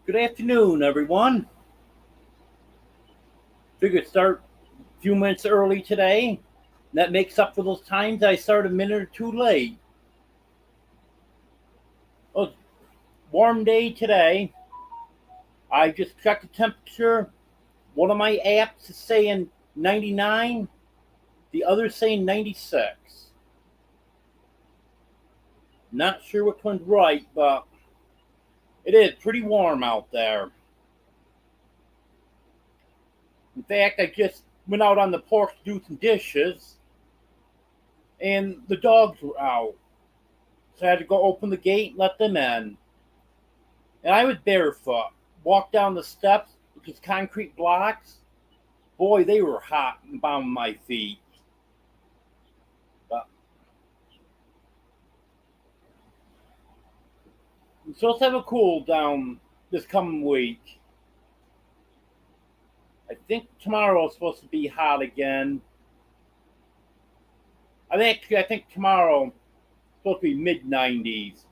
Good afternoon, everyone. Figured start a few minutes early today. That makes up for those times I start a minute or two late. Oh, warm day today. I just checked the temperature. One of my apps is saying 99, the other saying 96. Not sure which one's right, but it is pretty warm out there. In fact, I just went out on the porch to do some dishes, and the dogs were out. So I had to go open the gate and let them in. And I was barefoot. Walked down the steps, which is concrete blocks. Boy, they were hot in the bottom of my feet. But I'm supposed to have a cool down this coming week. I think tomorrow is supposed to be hot again. I think tomorrow is supposed to be mid-90s.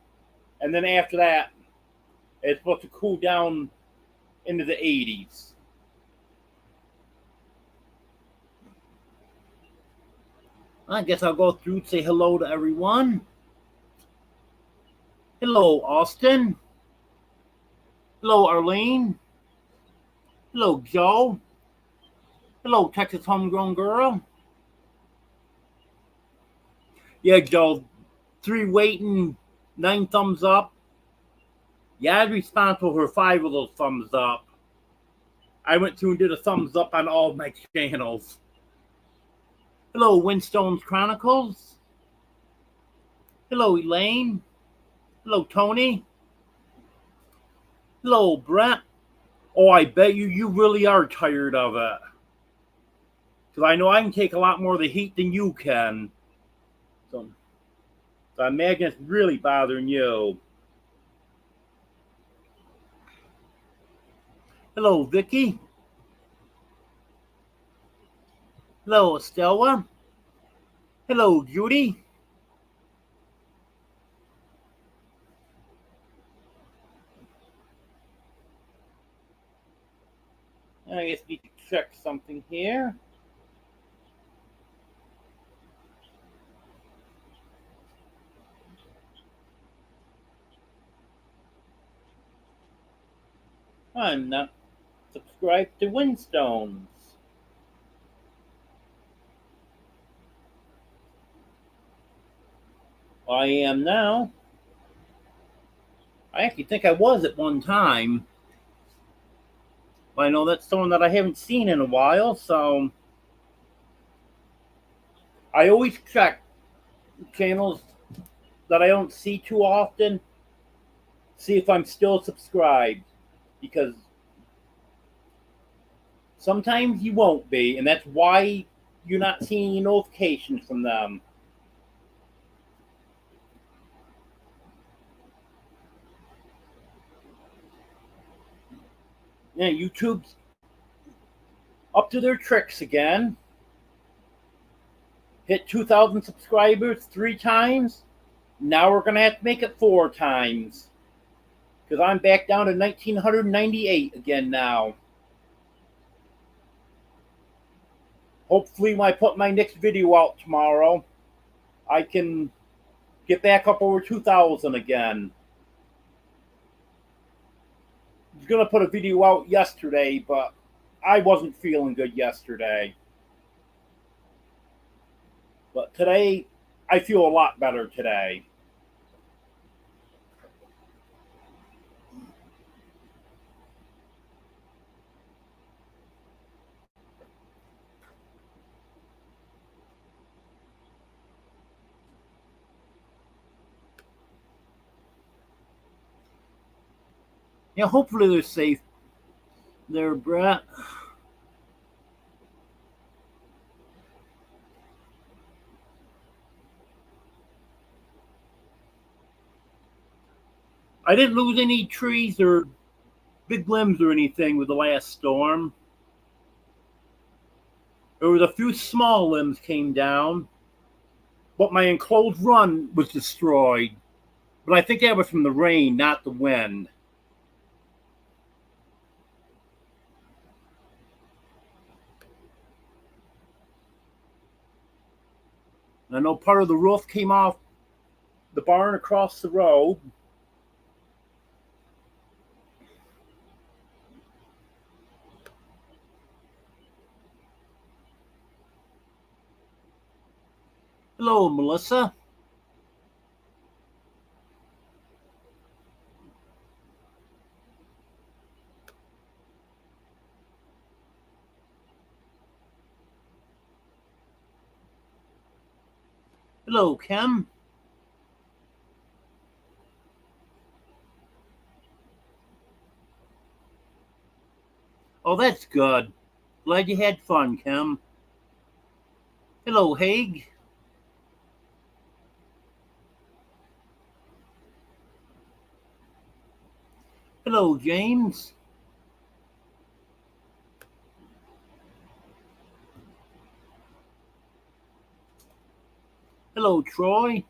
And then after that, it's supposed to cool down into the 80s. I guess I'll go through and say hello to everyone. Hello, Austin. Hello, Arlene. Hello, Joe. Hello, Texas Homegrown Girl. Yeah, Joe, 3 waiting, 9 thumbs up. Yeah, I was responsible for 5 of those thumbs up. I went through and did a thumbs up on all of my channels. Hello, Winstone's Chronicles. Hello, Elaine. Hello, Tony. Hello, Brett. Oh, I bet you really are tired of it. Because I know I can take a lot more of the heat than you can. So I imagine it's really bothering you. Hello, Vicky. Hello, Estella. Hello, Judy. I guess we need to check something here. I'm not subscribed to Winstones. I am now. I actually think I was at one time. I know that's someone that I haven't seen in a while, so I always check channels that I don't see too often, see if I'm still subscribed, because sometimes you won't be, and that's why you're not seeing any notifications from them. Yeah, YouTube's up to their tricks again. Hit 2,000 subscribers 3 times. Now we're going to have to make it 4 times. Because I'm back down to 1,998 again now. Hopefully when I put my next video out tomorrow, I can get back up over 2,000 again. I was going to put a video out yesterday, but I wasn't feeling good yesterday. But today, I feel a lot better today. Yeah, hopefully they're safe there, Brett. I didn't lose any trees or big limbs or anything with the last storm. There was a few small limbs came down, but my enclosed run was destroyed. But I think that was from the rain, not the wind. I know part of the roof came off the barn across the road. Hello, Melissa. Hello, Kim. Oh, that's good. Glad you had fun, Kim. Hello, Haig. Hello, James. Hello, Troy.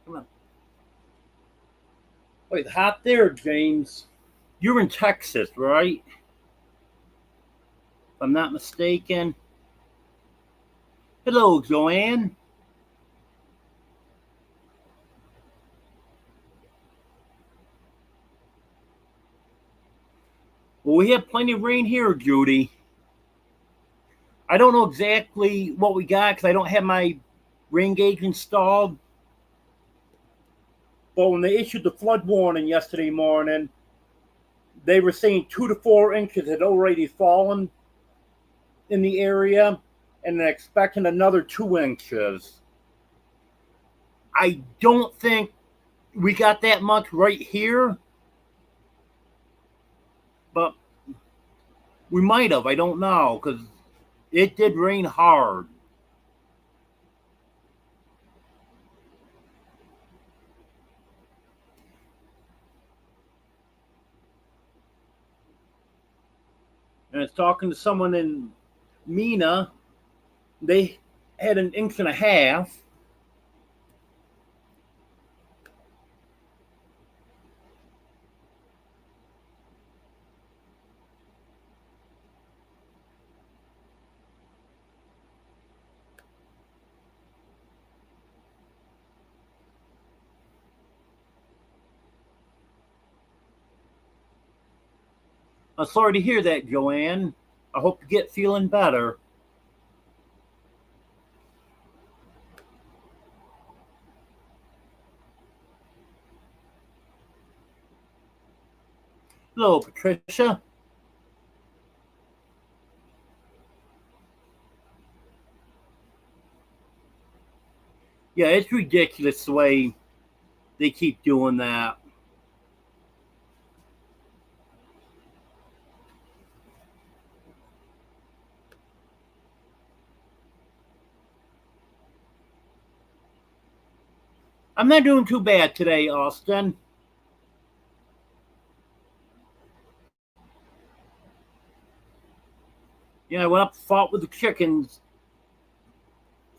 Come on. Wait, hot there, James. You're in Texas, right? If I'm not mistaken. Hello, Joanne. Well, we have plenty of rain here, Judy. I don't know exactly what we got because I don't have my rain gauge installed. But when they issued the flood warning yesterday morning, they were saying 2 to 4 inches had already fallen in the area, and they're expecting another 2 inches. I don't think we got that much right here, but we might have. I don't know because it did rain hard. And I was talking to someone in Mina. They had an inch and a half. I'm sorry to hear that, Joanne. I hope you get feeling better. Hello, Patricia. Yeah, it's ridiculous the way they keep doing that. I'm not doing too bad today, Austin. Yeah, I went up and fought with the chickens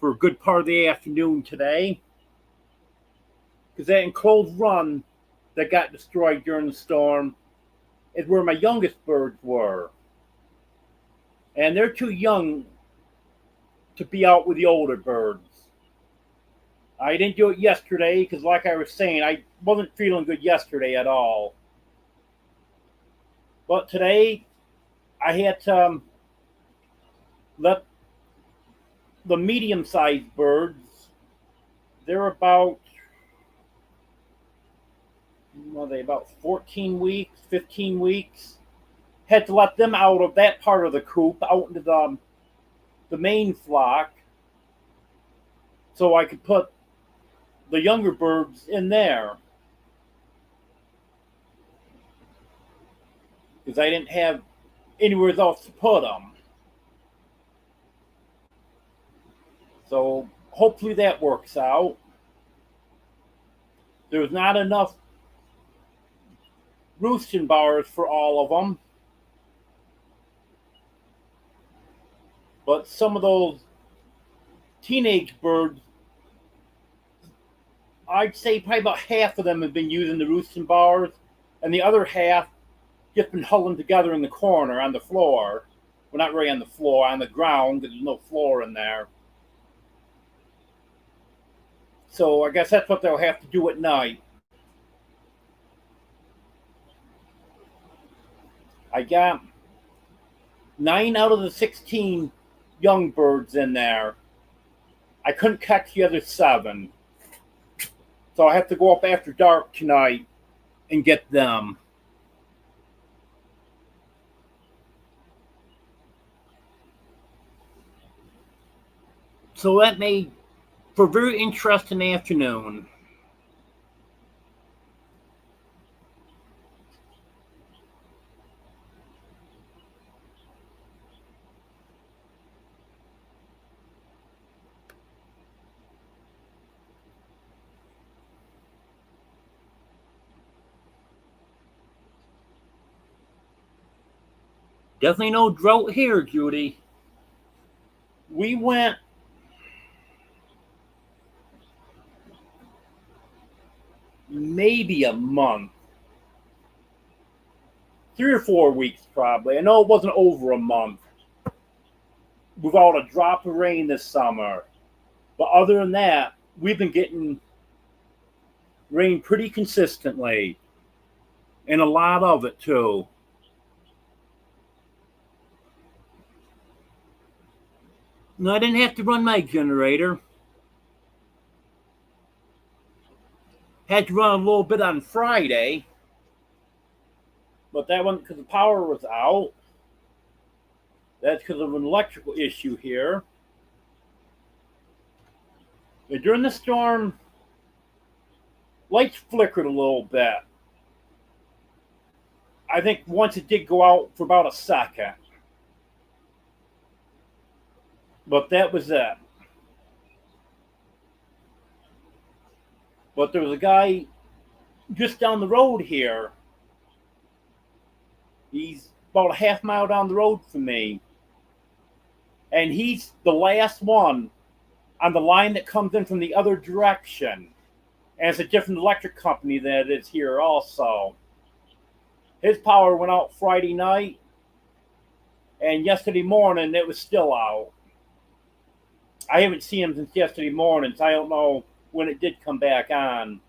for a good part of the afternoon today. Because that enclosed run that got destroyed during the storm is where my youngest birds were. And they're too young to be out with the older birds. I didn't do it yesterday because, like I was saying, I wasn't feeling good yesterday at all. But today, I had to let the medium-sized birds. They're about, what are they, about 14 weeks, 15 weeks. Had to let them out of that part of the coop, out into the main flock, so I could put the younger birds in there. Because I didn't have anywhere else to put them. So hopefully that works out. There's not enough roosting bars for all of them. But some of those teenage birds, I'd say probably about half of them have been using the roosting bars, and the other half just been huddling together in the corner on the floor. Well, not really on the floor, on the ground, because there's no floor in there. So I guess that's what they'll have to do at night. I got 9 out of the 16 young birds in there. I couldn't catch the other 7. So I have to go up after dark tonight and get them. So that made for a very interesting afternoon. Definitely no drought here, Judy. We went maybe a month. 3 or 4 weeks, probably. I know it wasn't over a month without a drop of rain this summer. But other than that, we've been getting rain pretty consistently. And a lot of it, too. No, I didn't have to run my generator. Had to run a little bit on Friday. But that one, because the power was out. That's because of an electrical issue here. But during the storm, lights flickered a little bit. I think once it did go out for about a second. But that was it. But there was a guy just down the road here. He's about a half mile down the road from me. And he's the last one on the line that comes in from the other direction. And it's a different electric company than it is here also. His power went out Friday night. And yesterday morning, it was still out. I haven't seen him since yesterday morning, so I don't know when it did come back on.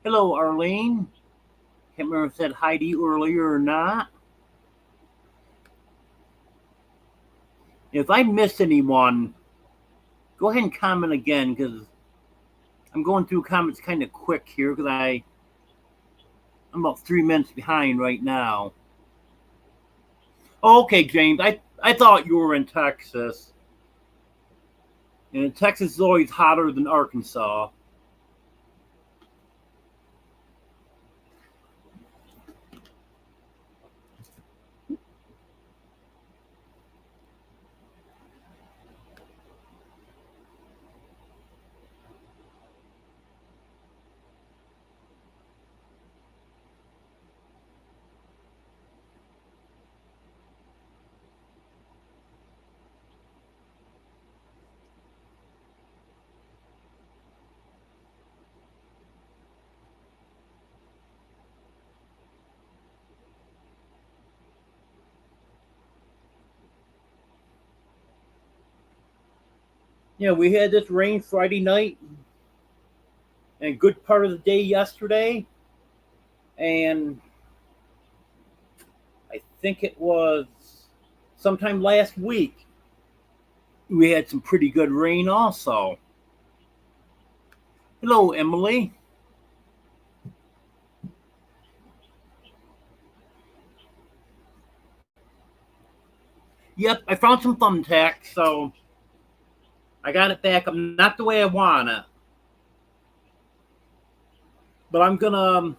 Hello, Arlene. Can't remember if I said Heidi earlier or not. If I missed anyone, go ahead and comment again, because I'm going through comments kind of quick here, because I'm about 3 minutes behind right now. Oh, okay, James. I thought you were in Texas. And Texas is always hotter than Arkansas. Yeah, we had this rain Friday night and a good part of the day yesterday. And I think it was sometime last week we had some pretty good rain also. Hello, Emily. Yep, I found some thumbtacks, so I got it back. I'm not the way I want it, but I'm gonna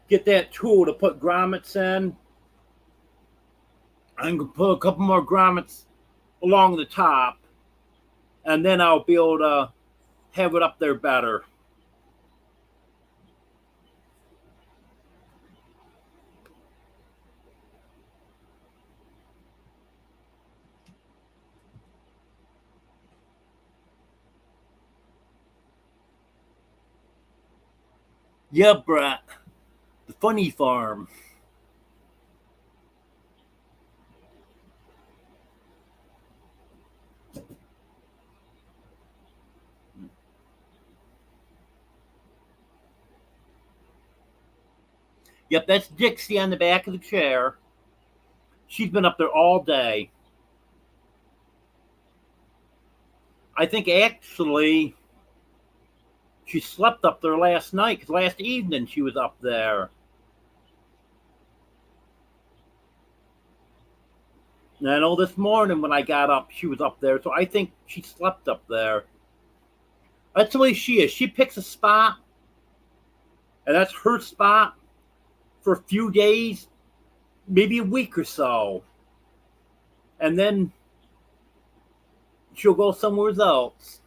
get that tool to put grommets in. I'm gonna put a couple more grommets along the top, and then I'll be able to have it up there better. Yep, Brett. The funny farm. Yep, that's Dixie on the back of the chair. She's been up there all day. I think actually she slept up there last night because last evening she was up there. And I know this morning when I got up, she was up there. So I think she slept up there. That's the way she is. She picks a spot, and that's her spot for a few days, maybe a week or so. And then she'll go somewhere else.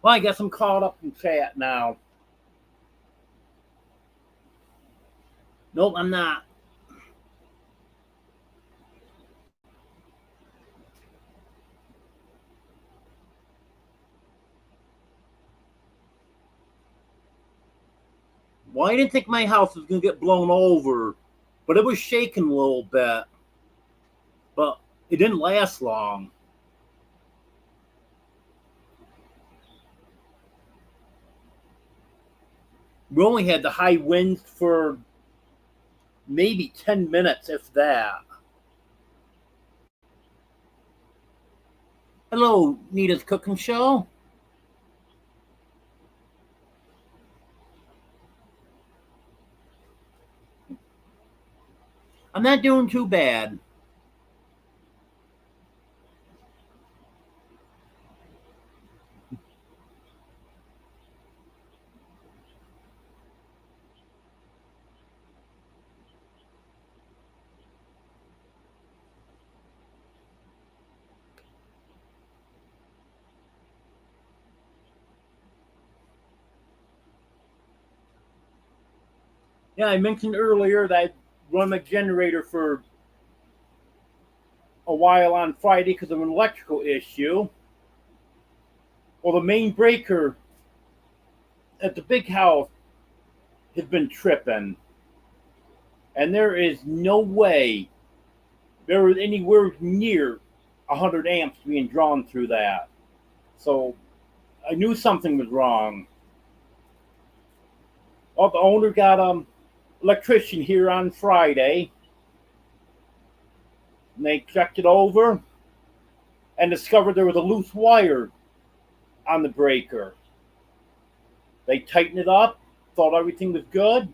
Well, I guess I'm caught up in chat now. Nope, I'm not. Well, I didn't think my house was going to get blown over, but it was shaking a little bit. But it didn't last long. We only had the high winds for maybe 10 minutes, if that. Hello, Nita's Cooking Show. I'm not doing too bad. Yeah, I mentioned earlier that I run my generator for a while on Friday because of an electrical issue. Well, the main breaker at the big house has been tripping, and there is no way there was anywhere near 100 amps being drawn through that. So I knew something was wrong. Well, the owner got electrician here on Friday, and they checked it over and discovered there was a loose wire on the breaker. They tightened it up, thought everything was good.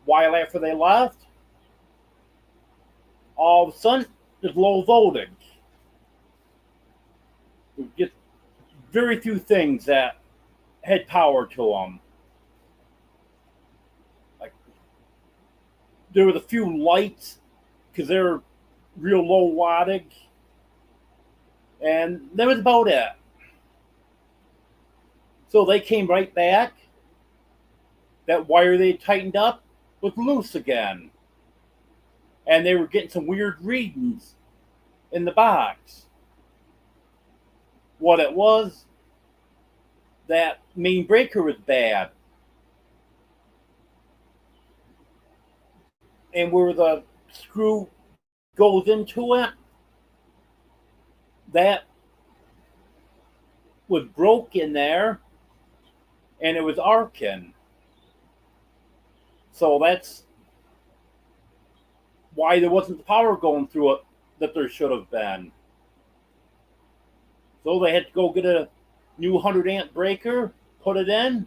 While after they left, all of a sudden, there's low voltage. Just very few things that had power to them. Like there was a few lights because they're real low wattage, and that was about it. So they came right back. That wire they tightened up was loose again. and they were getting some weird readings in the box. What it was, that main breaker was bad. And where the screw goes into it, that was broke in there, and it was arcing. So that's why there wasn't the power going through it that there should have been. So they had to go get a new 100-amp breaker, put it in.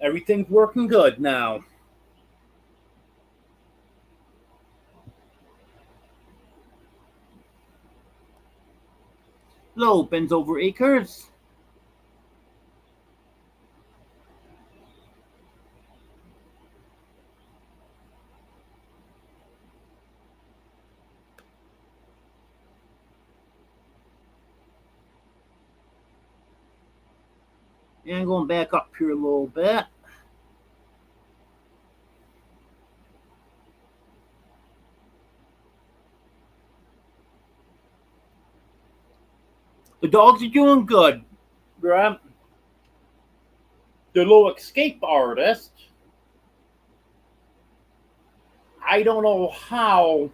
Everything's working good now. Hello, Ben's Over Acres. And going back up here a little bit. The dogs are doing good. They're little escape artist. I don't know how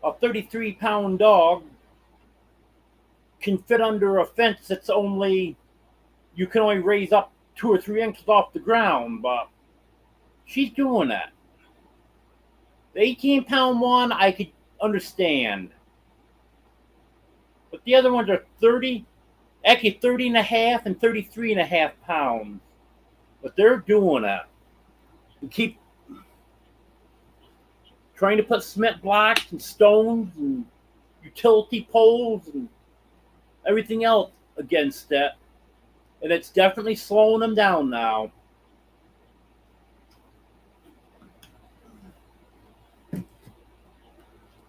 a 33-pound dog can fit under a fence that's only, you can only raise up 2 or 3 inches off the ground, but she's doing it. The 18-pound one, I could understand. But the other ones are 30 and a half and 33 and a half pounds. But they're doing it. We keep trying to put cement blocks and stones and utility poles and everything else against it. And it's definitely slowing them down now.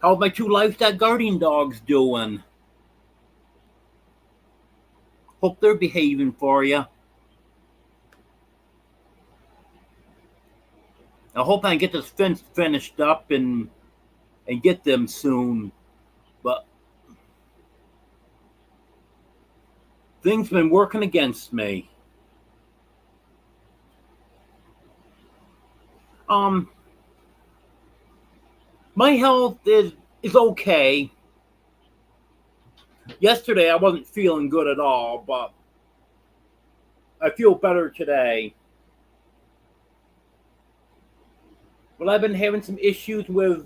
How's my 2 livestock guardian dogs doing? Hope they're behaving for you. I hope I can get this fence finished up and get them soon. But things been working against me. My health is okay. Yesterday I wasn't feeling good at all, but I feel better today. But I've been having some issues with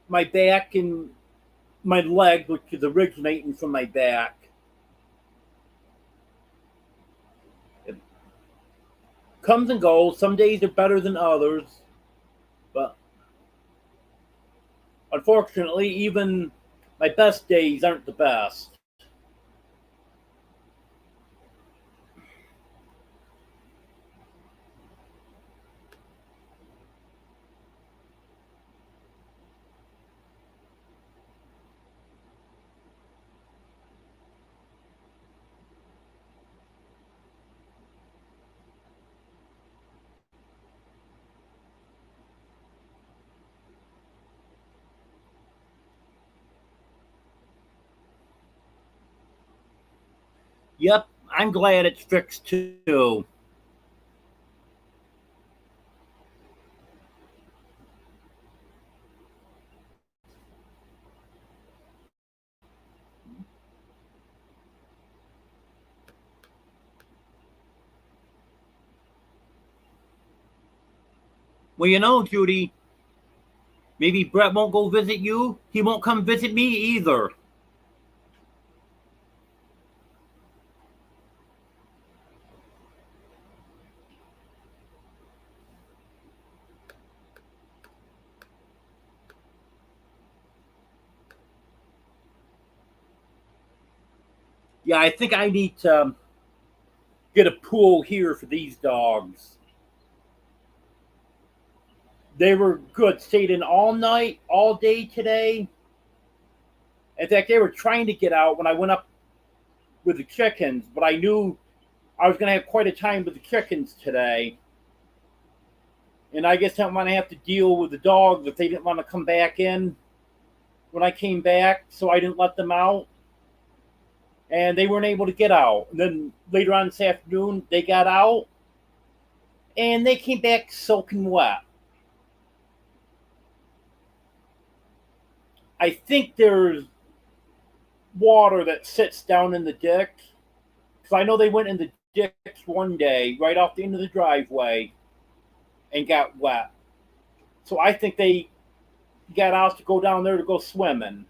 my back and my leg, which is originating from my back. It comes and goes. Some days are better than others. But unfortunately, even my best days aren't the best. Yep, I'm glad it's fixed too. Well, you know, Judy, maybe Brett won't go visit you. He won't come visit me either. Yeah, I think I need to get a pool here for these dogs. They were good. Stayed in all night, all day today. In fact, they were trying to get out when I went up with the chickens, but I knew I was going to have quite a time with the chickens today. And I guess I didn't want to have to deal with the dogs if they didn't want to come back in when I came back, so I didn't let them out. And they weren't able to get out. And then later on this afternoon, they got out, and they came back soaking wet. I think there's water that sits down in the ditch. Because I know they went in the ditch one day, right off the end of the driveway, and got wet. So I think they got out to go down there to go swimming.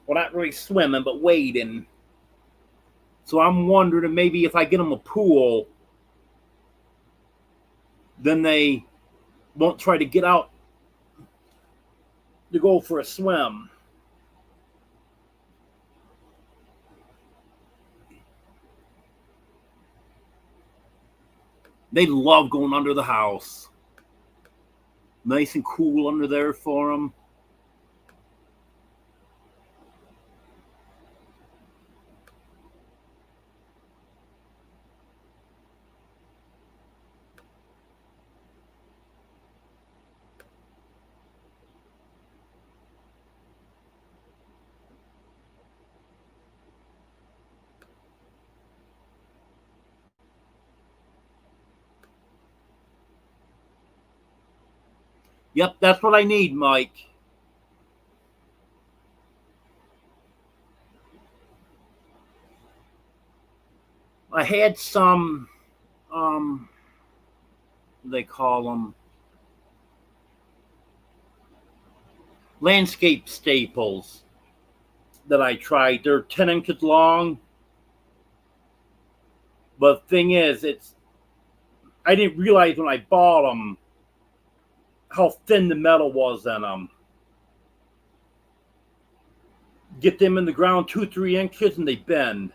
Well, not really swimming, but wading. So I'm wondering maybe if I get them a pool, then they won't try to get out to go for a swim. They love going under the house. Nice and cool under there for them. Yep, that's what I need, Mike. I had some, they call them landscape staples that I tried. They're 10 inches long. But the thing is, I didn't realize when I bought them how thin the metal was in them. Get them in the ground 2-3 inches and they bend.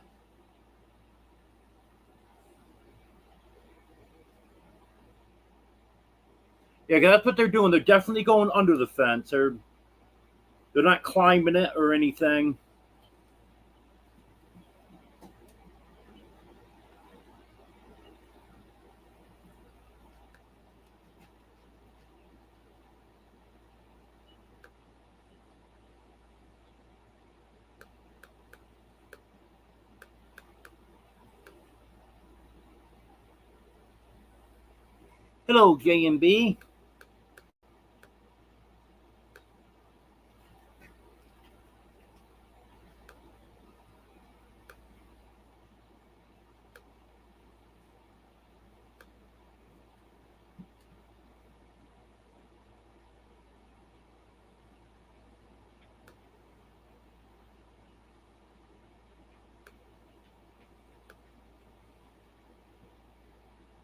Yeah, that's what they're doing. They're definitely going under the fence. They're not climbing it or anything. Hello, J&B.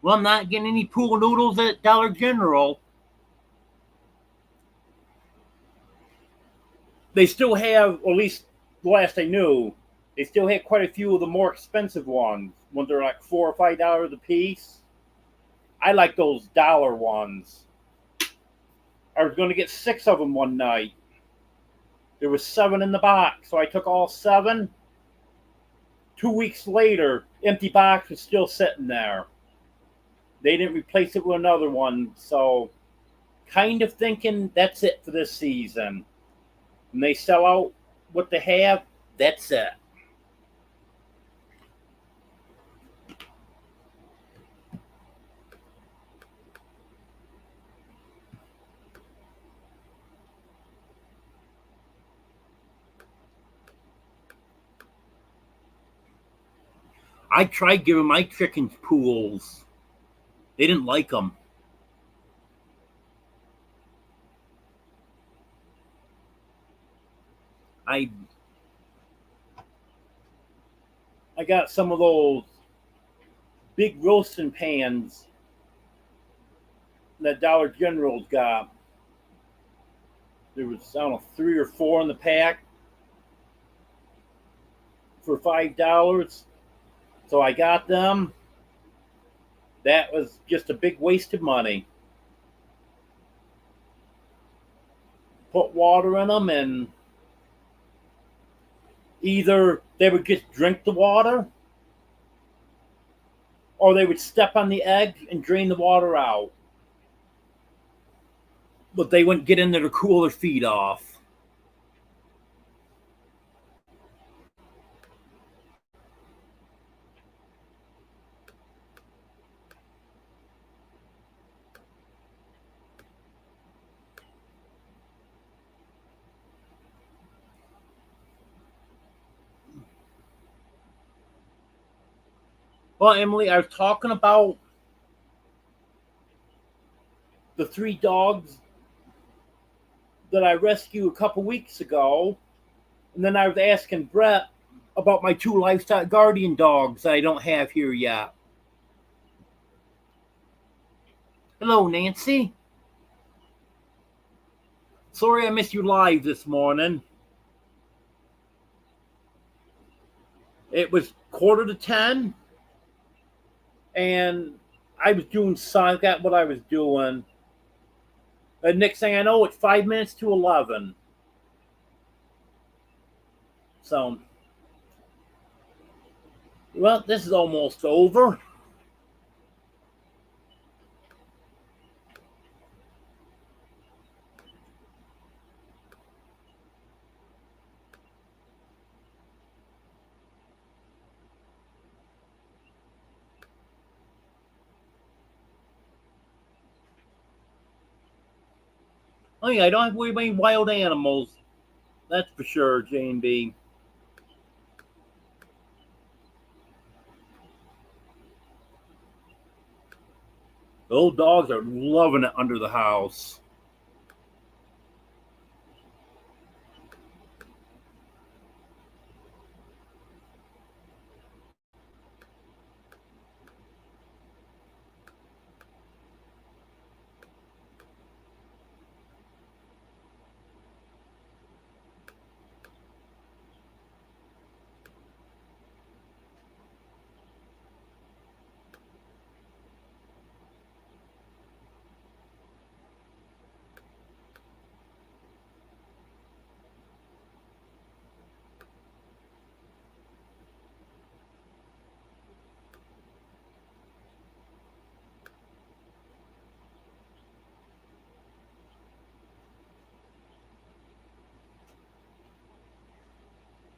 Well, I'm not getting any pool noodles at Dollar General. They still have, or at least the last I knew, they still had quite a few of the more expensive ones when they're like $4 or $5 a piece. I like those dollar ones. I was going to get 6 of them one night. There was 7 in the box, so I took all 7. 2 weeks later, empty box was still sitting there. They didn't replace it with another one, so kind of thinking that's it for this season. When they sell out what they have, that's it. I tried giving my chickens pools. They didn't like them. I got some of those big roasting pans that Dollar General's got. There was, I don't know, 3 or 4 in the pack for $5. So I got them. That was just a big waste of money. Put water in them, and either they would just drink the water, or they would step on the egg and drain the water out. But they wouldn't get in there to cool their feet off. Well, Emily, I was talking about the 3 dogs that I rescued a couple weeks ago. And then I was asking Brett about my 2 livestock guardian dogs that I don't have here yet. Hello, Nancy. Sorry I missed you live this morning. It was 9:45, and I was doing something. I got what I was doing. And next thing I know, it's 5 minutes to 11. So, well, this is almost over. Oh yeah, I don't have to worry about any wild animals. That's for sure, J&B. Those dogs are loving it under the house.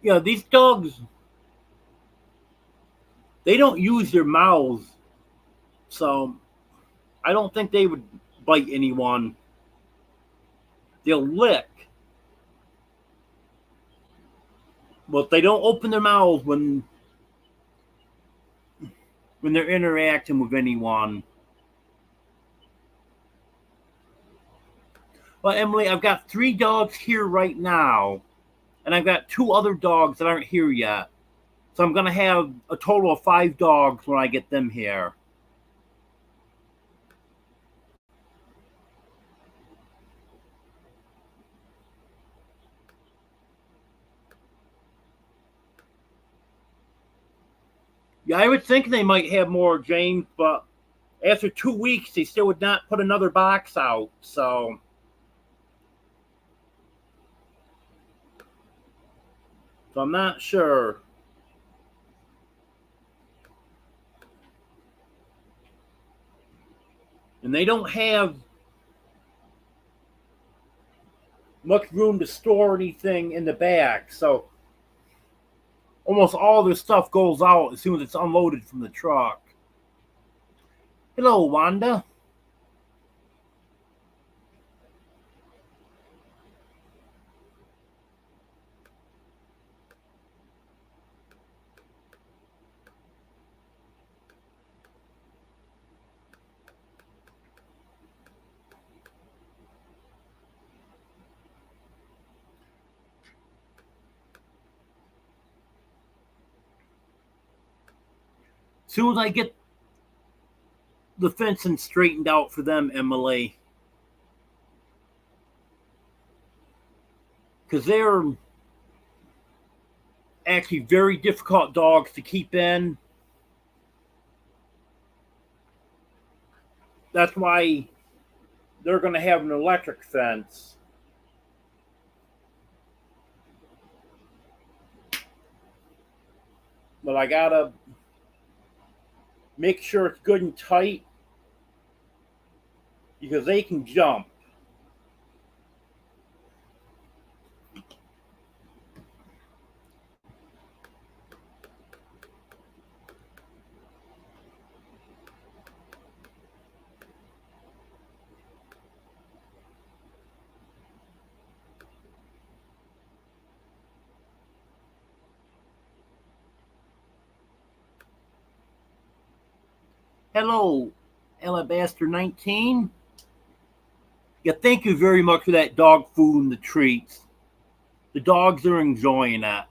Yeah, these dogs, they don't use their mouths, so I don't think they would bite anyone. They'll lick, but they don't open their mouths when they're interacting with anyone. Well, Emily, I've got 3 dogs here right now, and I've got 2 other dogs that aren't here yet. So I'm going to have a total of 5 dogs when I get them here. Yeah, I would think they might have more, James, but after 2 weeks, they still would not put another box out. So I'm not sure. And they don't have much room to store anything in the back. So almost all their stuff goes out as soon as it's unloaded from the truck. Hello, Wanda. As soon as I get the fencing straightened out for them, Emily, because they're actually very difficult dogs to keep in. That's why they're going to have an electric fence. But I gotta Make sure it's good and tight because they can jump. Hello, Alabaster 19. Yeah, thank you very much for that dog food and the treats. The dogs are enjoying that.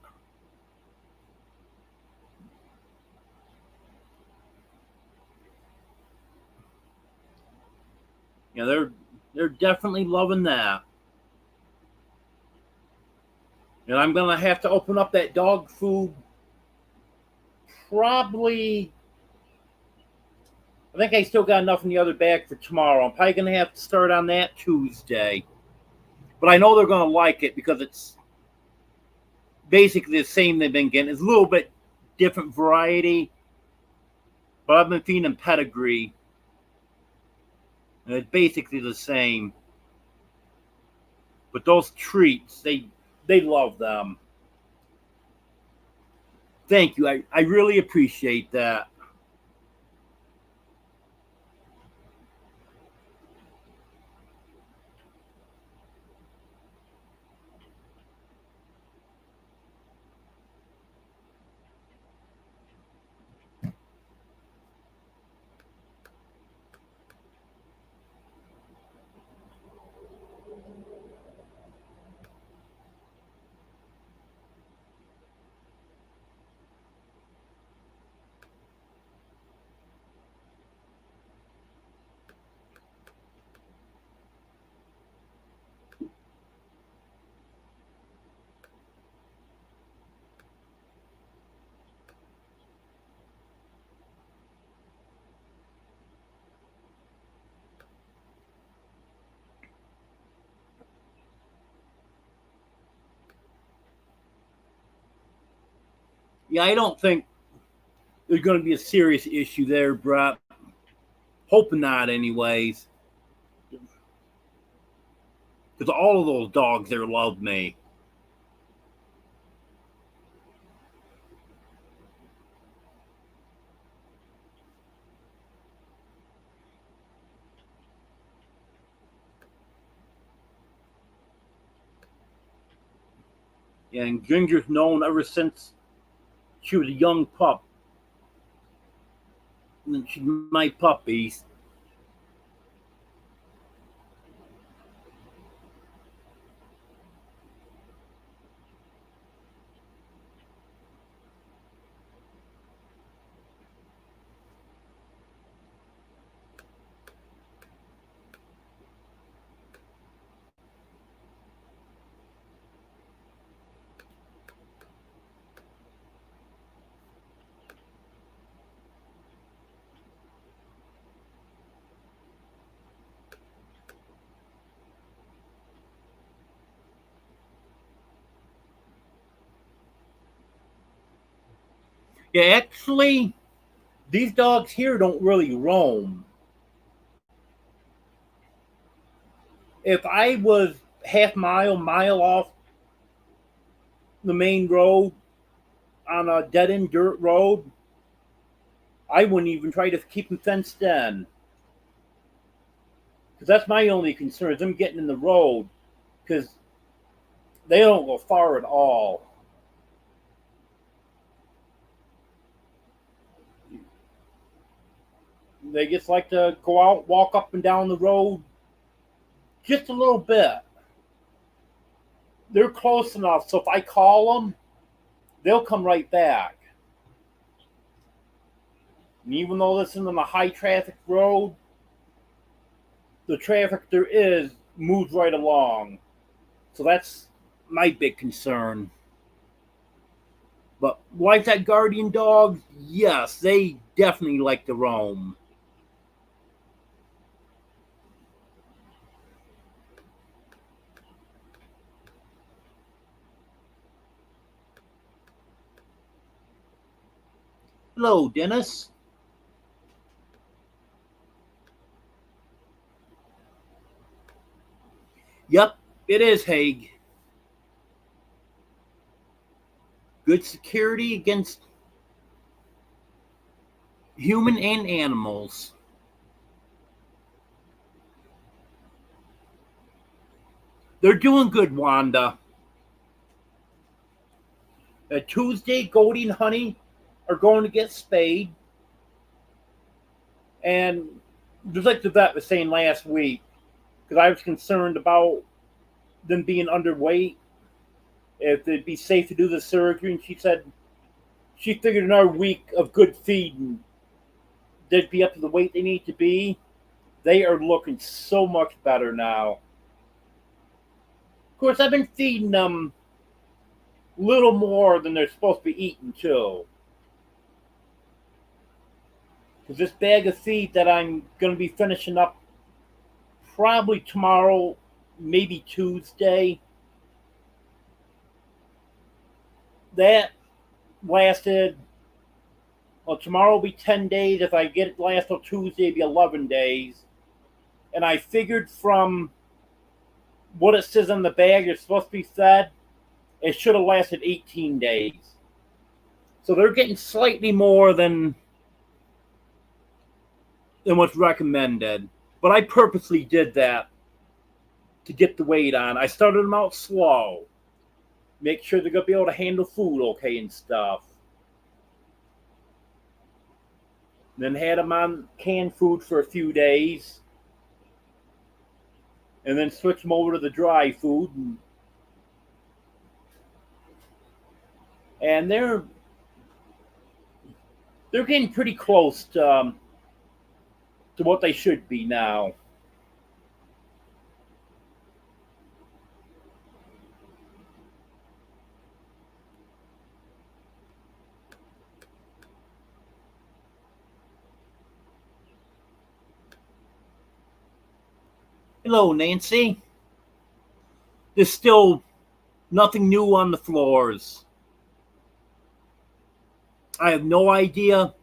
Yeah, they're definitely loving that. And I'm gonna have to open up that dog food probably. I think I still got enough in the other bag for tomorrow. I'm probably gonna have to start on that Tuesday. But I know they're gonna like it because it's basically the same they've been getting. It's a little bit different variety, but I've been feeding them pedigree, and it's basically the same. But those treats, they love them. Thank you. I really appreciate that. Yeah, I don't think there's going to be a serious issue there, Brett. Hoping not, anyways. Because all of those dogs there love me. Yeah, and Ginger's known ever since she was a young pup. And she's my puppy. Yeah, actually, these dogs here don't really roam. If I was mile off the main road on a dead end dirt road, I wouldn't even try to keep them fenced in. Because that's my only concern is them getting in the road. Because they don't go far at all. They just like to go out, walk up and down the road just a little bit. They're close enough, so if I call them, they'll come right back. And even though this isn't a high traffic road, the traffic there is moves right along. So that's my big concern. But like that guardian dog, yes, they definitely like to roam. Hello, Dennis. Yep, it is Haig. Good security against human and animals. They're doing good, Wanda. Tuesday, Goldie and Honey are going to get spayed. And just like the vet was saying last week, because I was concerned about them being underweight, if it'd be safe to do the surgery. And she said she figured another week of good feeding, they'd be up to the weight they need to be. They are looking so much better now. Of course, I've been feeding them a little more than they're supposed to be eating, too. Because this bag of feed that I'm going to be finishing up probably tomorrow, maybe Tuesday, that lasted, well, tomorrow will be 10 days. If I get it last till Tuesday, it'll be 11 days. And I figured from what it says on the bag it's supposed to be fed, it should have lasted 18 days. So they're getting slightly more than what's recommended. But I purposely did that to get the weight on. I started them out slow. Make sure they're going to be able to handle food okay and stuff. Then had them on canned food for a few days. And then switch them over to the dry food. And they're getting pretty close to what they should be now. Hello, Nancy. There's still nothing new on the floors. I have no idea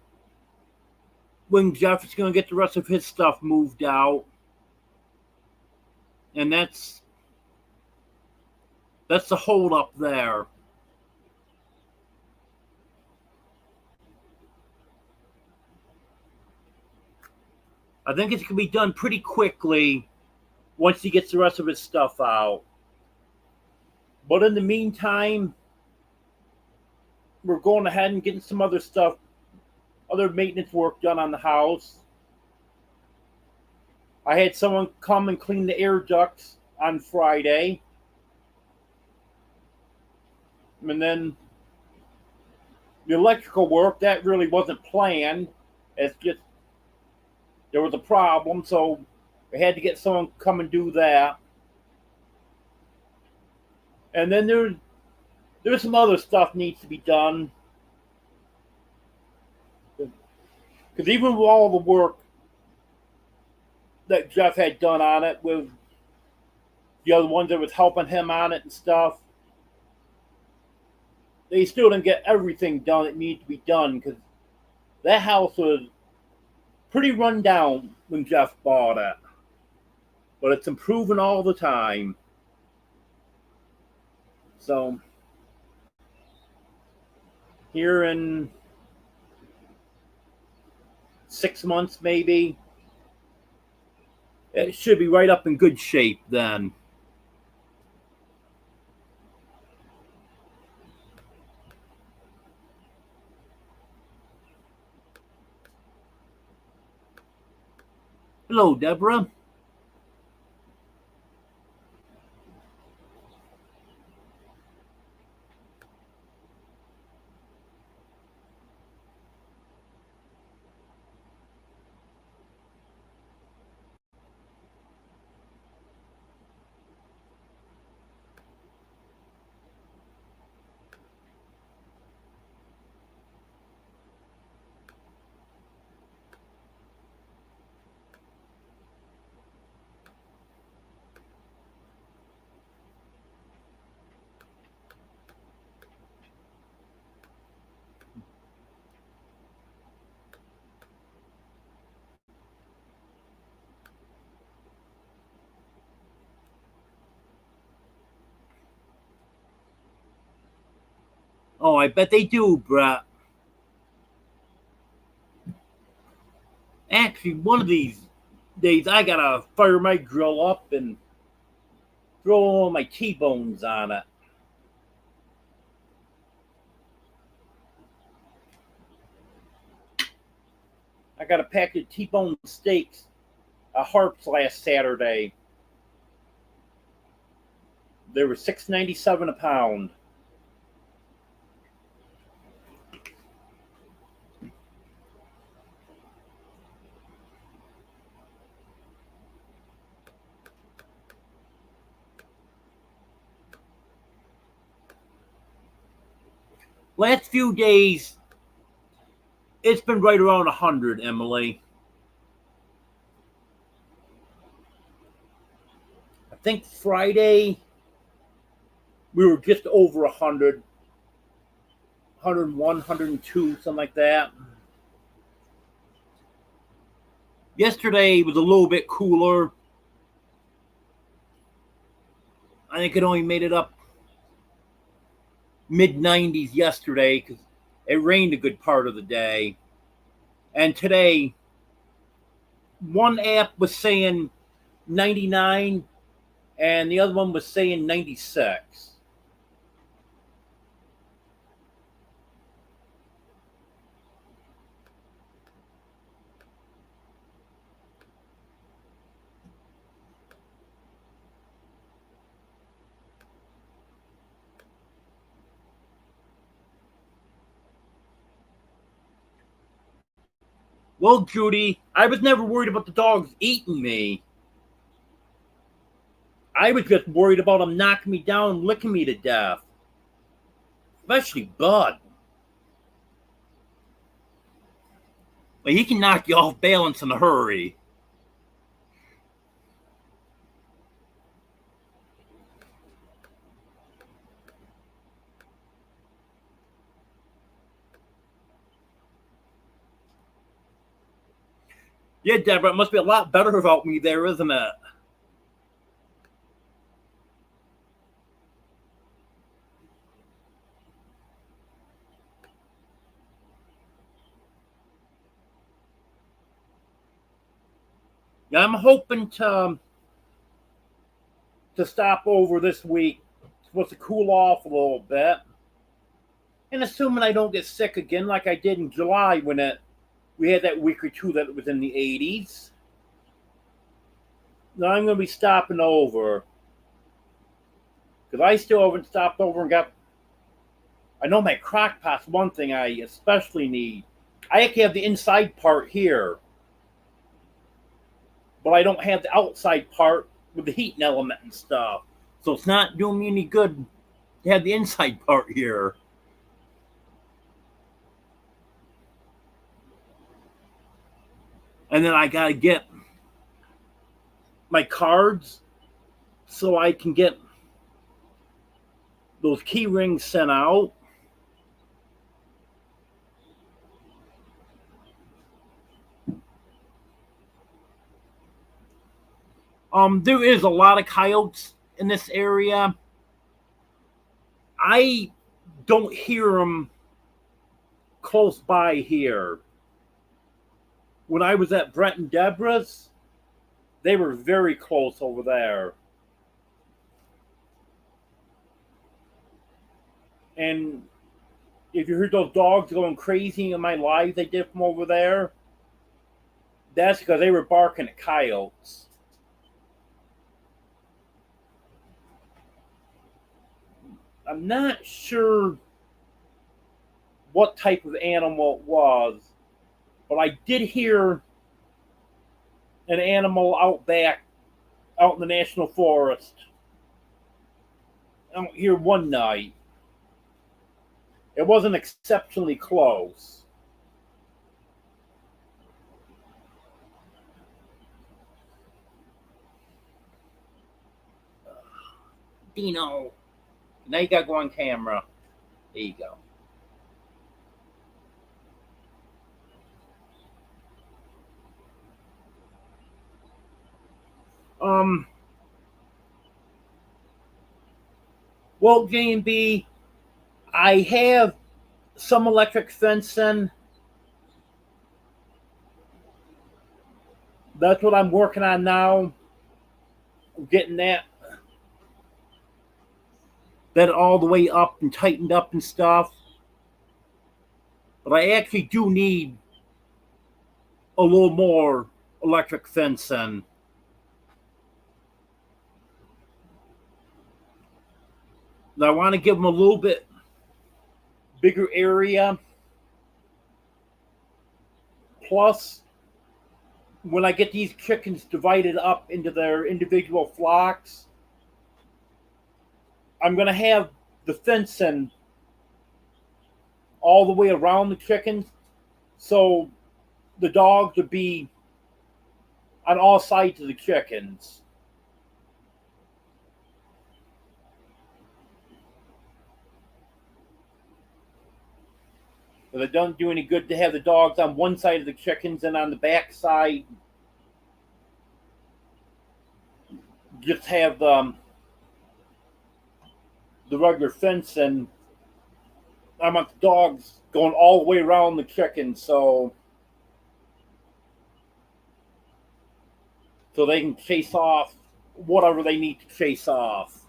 when Jeff is going to get the rest of his stuff moved out. And that's the hold up there. I think it can be done pretty quickly once he gets the rest of his stuff out. But in the meantime, we're going ahead and getting some other stuff, other maintenance work done on the house. I had someone come and clean the air ducts on Friday. And then the electrical work, that really wasn't planned. It's just there was a problem, so we had to get someone to come and do that. And then there's some other stuff needs to be done. Because even with all the work that Jeff had done on it, with the other ones that was helping him on it and stuff, they still didn't get everything done that needed to be done, because that house was pretty run down when Jeff bought it. But it's improving all the time. So, here in 6 months, maybe, it should be right up in good shape then. Hello, Deborah. Oh, I bet they do, Brett. Actually, one of these days I gotta fire my grill up and throw all my T-bones on it. I got a pack of T-bone steaks at Harps last Saturday. They were $6.97 a pound. Last few days, it's been right around 100, Emily. I think Friday we were just over 100, 101, 102, something like that. Yesterday was a little bit cooler. I think it only made it up mid-90s yesterday because it rained a good part of the day. And today, one app was saying 99 and the other one was saying 96. Well, Judy, I was never worried about the dogs eating me. I was just worried about them knocking me down and licking me to death. Especially Bud. Like, he can knock you off balance in a hurry. Yeah, Deborah, it must be a lot better without me there, isn't it? Yeah, I'm hoping to stop over this week. It's supposed to cool off a little bit. And assuming I don't get sick again like I did in July when we had that week or two that was in the 80s. Now I'm going to be stopping over. Because I still haven't stopped over and got... I know my crock pot's one thing I especially need. I actually have the inside part here. But I don't have the outside part with the heating element and stuff. So it's not doing me any good to have the inside part here. And then I got to get my cards so I can get those key rings sent out. There is a lot of coyotes in this area. I don't hear them close by here. When I was at Brett and Deborah's, they were very close over there. And if you heard those dogs going crazy in my live they did from over there, that's because they were barking at coyotes. I'm not sure what type of animal it was, but I did hear an animal out back, out in the national forest, out here one night. It wasn't exceptionally close. Dino, now you got to go on camera. There you go. Well, J&B, I have some electric fencing. That's what I'm working on now. Getting that all the way up and tightened up and stuff. But I actually do need a little more electric fencing. I want to give them a little bit bigger area. Plus, when I get these chickens divided up into their individual flocks, I'm going to have the fencing all the way around the chickens. So the dogs would be on all sides of the chickens. But it doesn't do any good to have the dogs on one side of the chickens and on the back side just have the regular fence, and I want the dogs going all the way around the chickens so they can chase off whatever they need to chase off.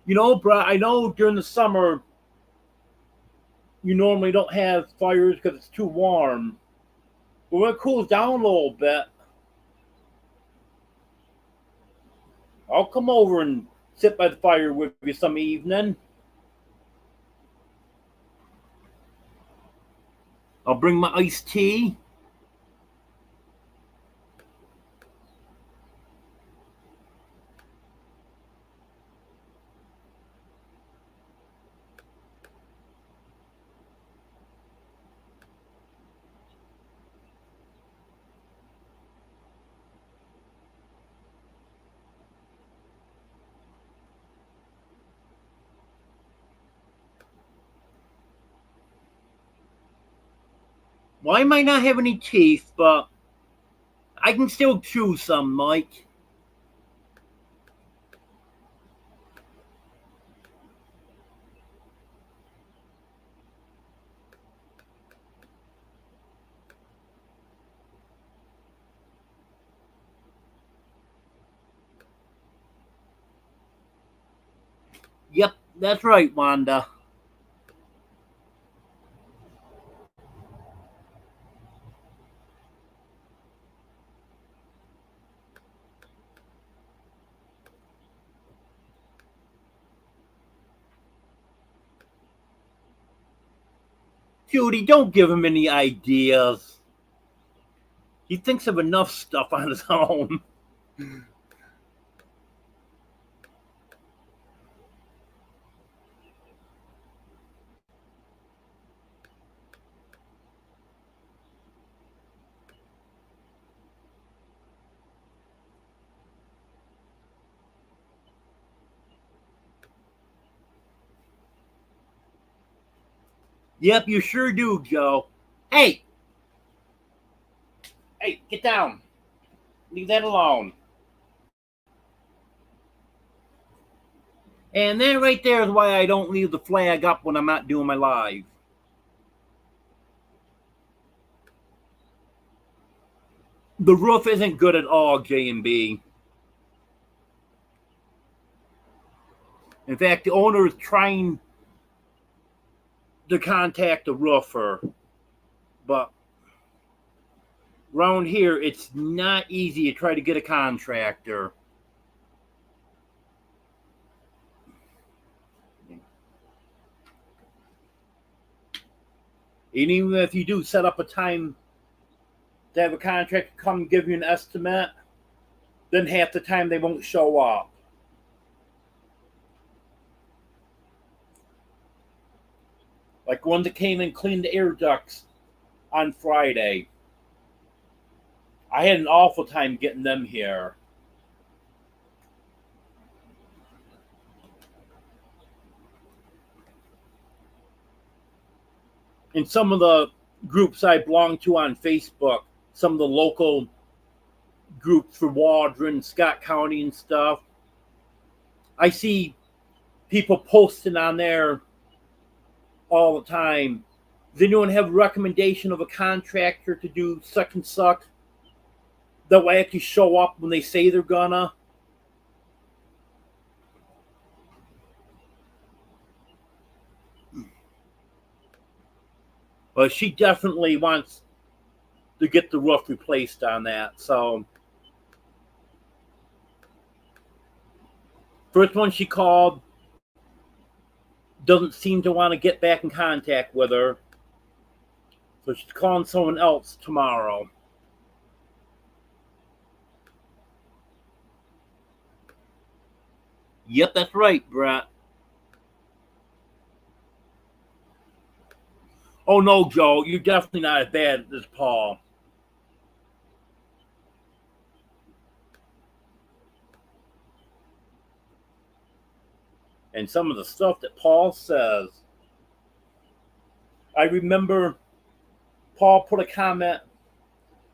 You know, Brad, I know during the summer you normally don't have fires because it's too warm. But when it cools down a little bit, I'll come over and sit by the fire with you some evening. I'll bring my iced tea. Well, I might not have any teeth, but I can still chew some, Mike. Yep, that's right, Wanda. Judy, don't give him any ideas. He thinks of enough stuff on his own. Yep, you sure do, Joe. Hey! Hey, get down. Leave that alone. And that right there is why I don't leave the flag up when I'm not doing my live. The roof isn't good at all, J&B. In fact, the owner is trying to contact the roofer, but around here, it's not easy to try to get a contractor. And even if you do set up a time to have a contractor come and give you an estimate, then half the time they won't show up. Like one that came and cleaned the air ducts on Friday. I had an awful time getting them here. In some of the groups I belong to on Facebook, some of the local groups for Waldron, Scott County, and stuff, I see people posting on there all the time. Does anyone have a recommendation of a contractor to do such and such that will actually show up when they say they're gonna? Well, she definitely wants to get the roof replaced on that. So, first one she called doesn't seem to want to get back in contact with her. So she's calling someone else tomorrow. Yep, that's right, Brett. Oh no, Joe, you're definitely not as bad as Paul. And some of the stuff that Paul says. I remember Paul put a comment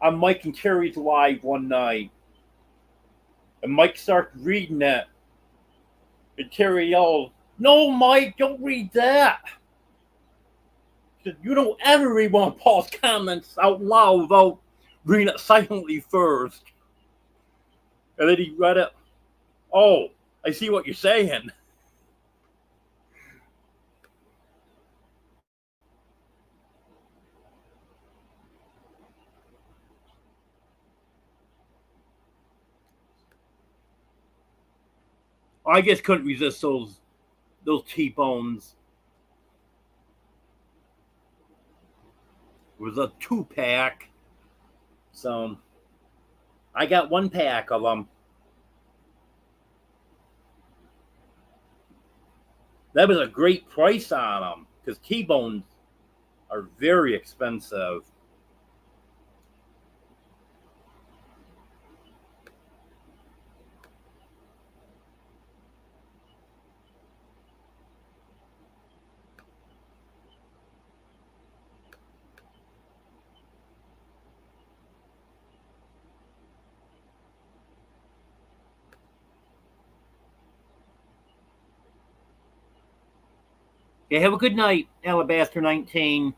on Mike and Terry's live one night. And Mike started reading it. And Terry yelled, "No, Mike, don't read that." He said, "You don't ever read one of Paul's comments out loud without reading it silently first." And then he read it. "Oh, I see what you're saying." I just couldn't resist those T-bones. It was a 2-pack. So I got 1 pack of them. That was a great price on them because T-bones are very expensive. Okay, have a good night, Alabaster 19.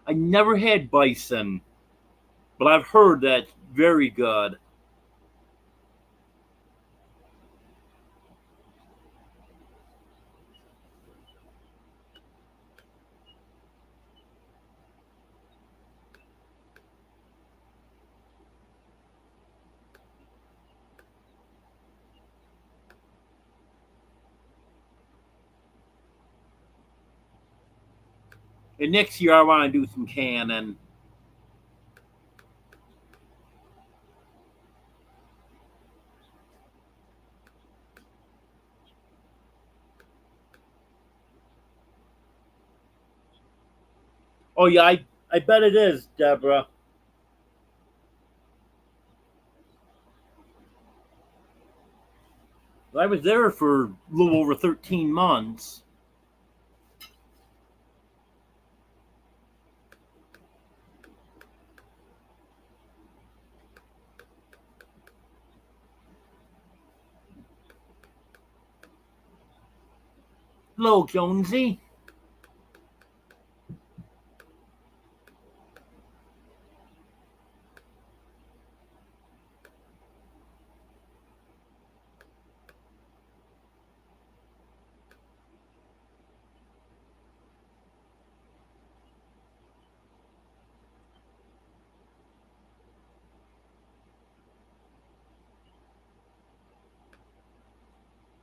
I never had bison, but I've heard that's very good. And next year I want to do some canning. Oh yeah, I bet it is, Deborah. I was there for a little over 13 months. Hello, Jonesy.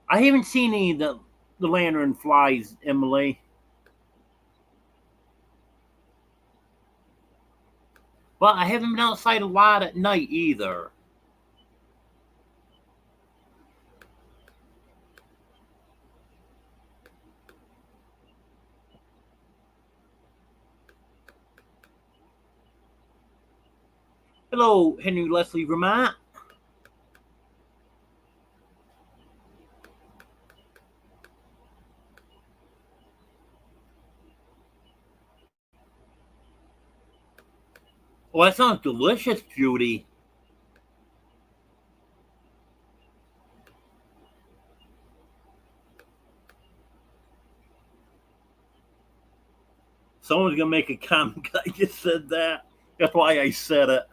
I haven't seen any of the lantern flies, Emily. But I haven't been outside a lot at night either. Hello, Henry Leslie, Vermont. Oh, that sounds delicious, Judy. Someone's gonna make a comment. I just said that. That's why I said it.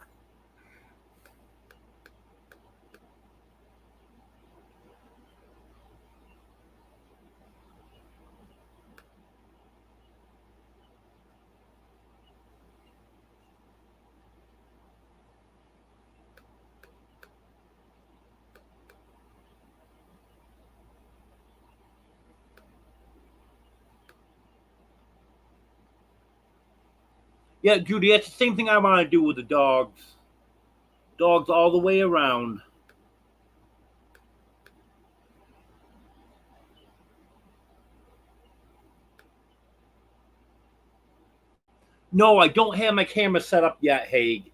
Yeah, Judy, that's the same thing I want to do with the dogs. Dogs all the way around. No, I don't have my camera set up yet, Haig.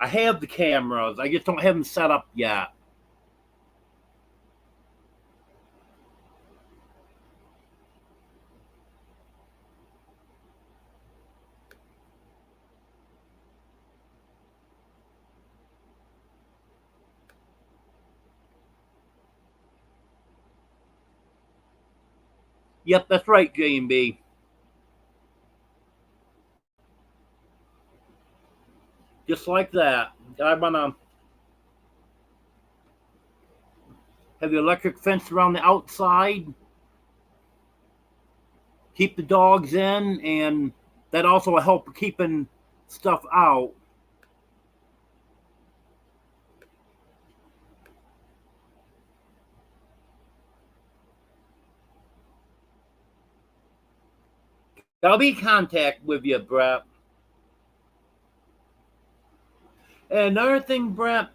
I have the cameras. I just don't have them set up yet. Yep, that's right, J&B. Just like that. I want to have the electric fence around the outside. Keep the dogs in, and that also will help keeping stuff out. I'll be in contact with you, Brett. And another thing, Brett,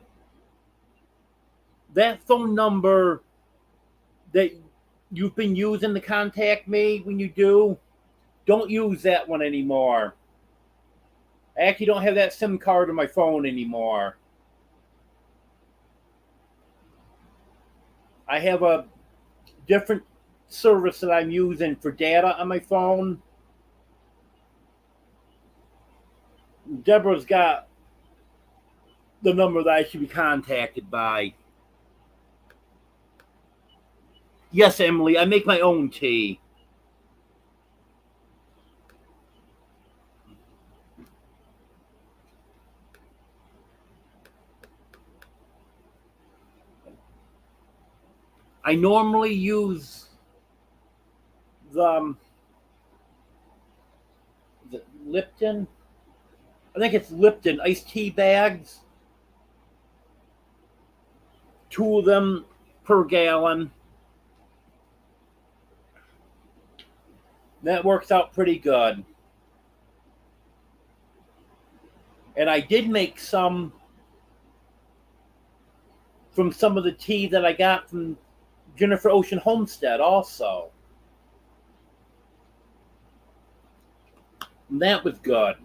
that phone number that you've been using to contact me when you do, don't use that one anymore. I actually don't have that SIM card on my phone anymore. I have a different service that I'm using for data on my phone. Deborah's got the number that I should be contacted by. Yes, Emily, I make my own tea. I normally use the Lipton. I think it's Lipton iced tea bags. 2 of them per gallon. That works out pretty good. And I did make some from some of the tea that I got from Jennifer Ocean Homestead also. And that was good.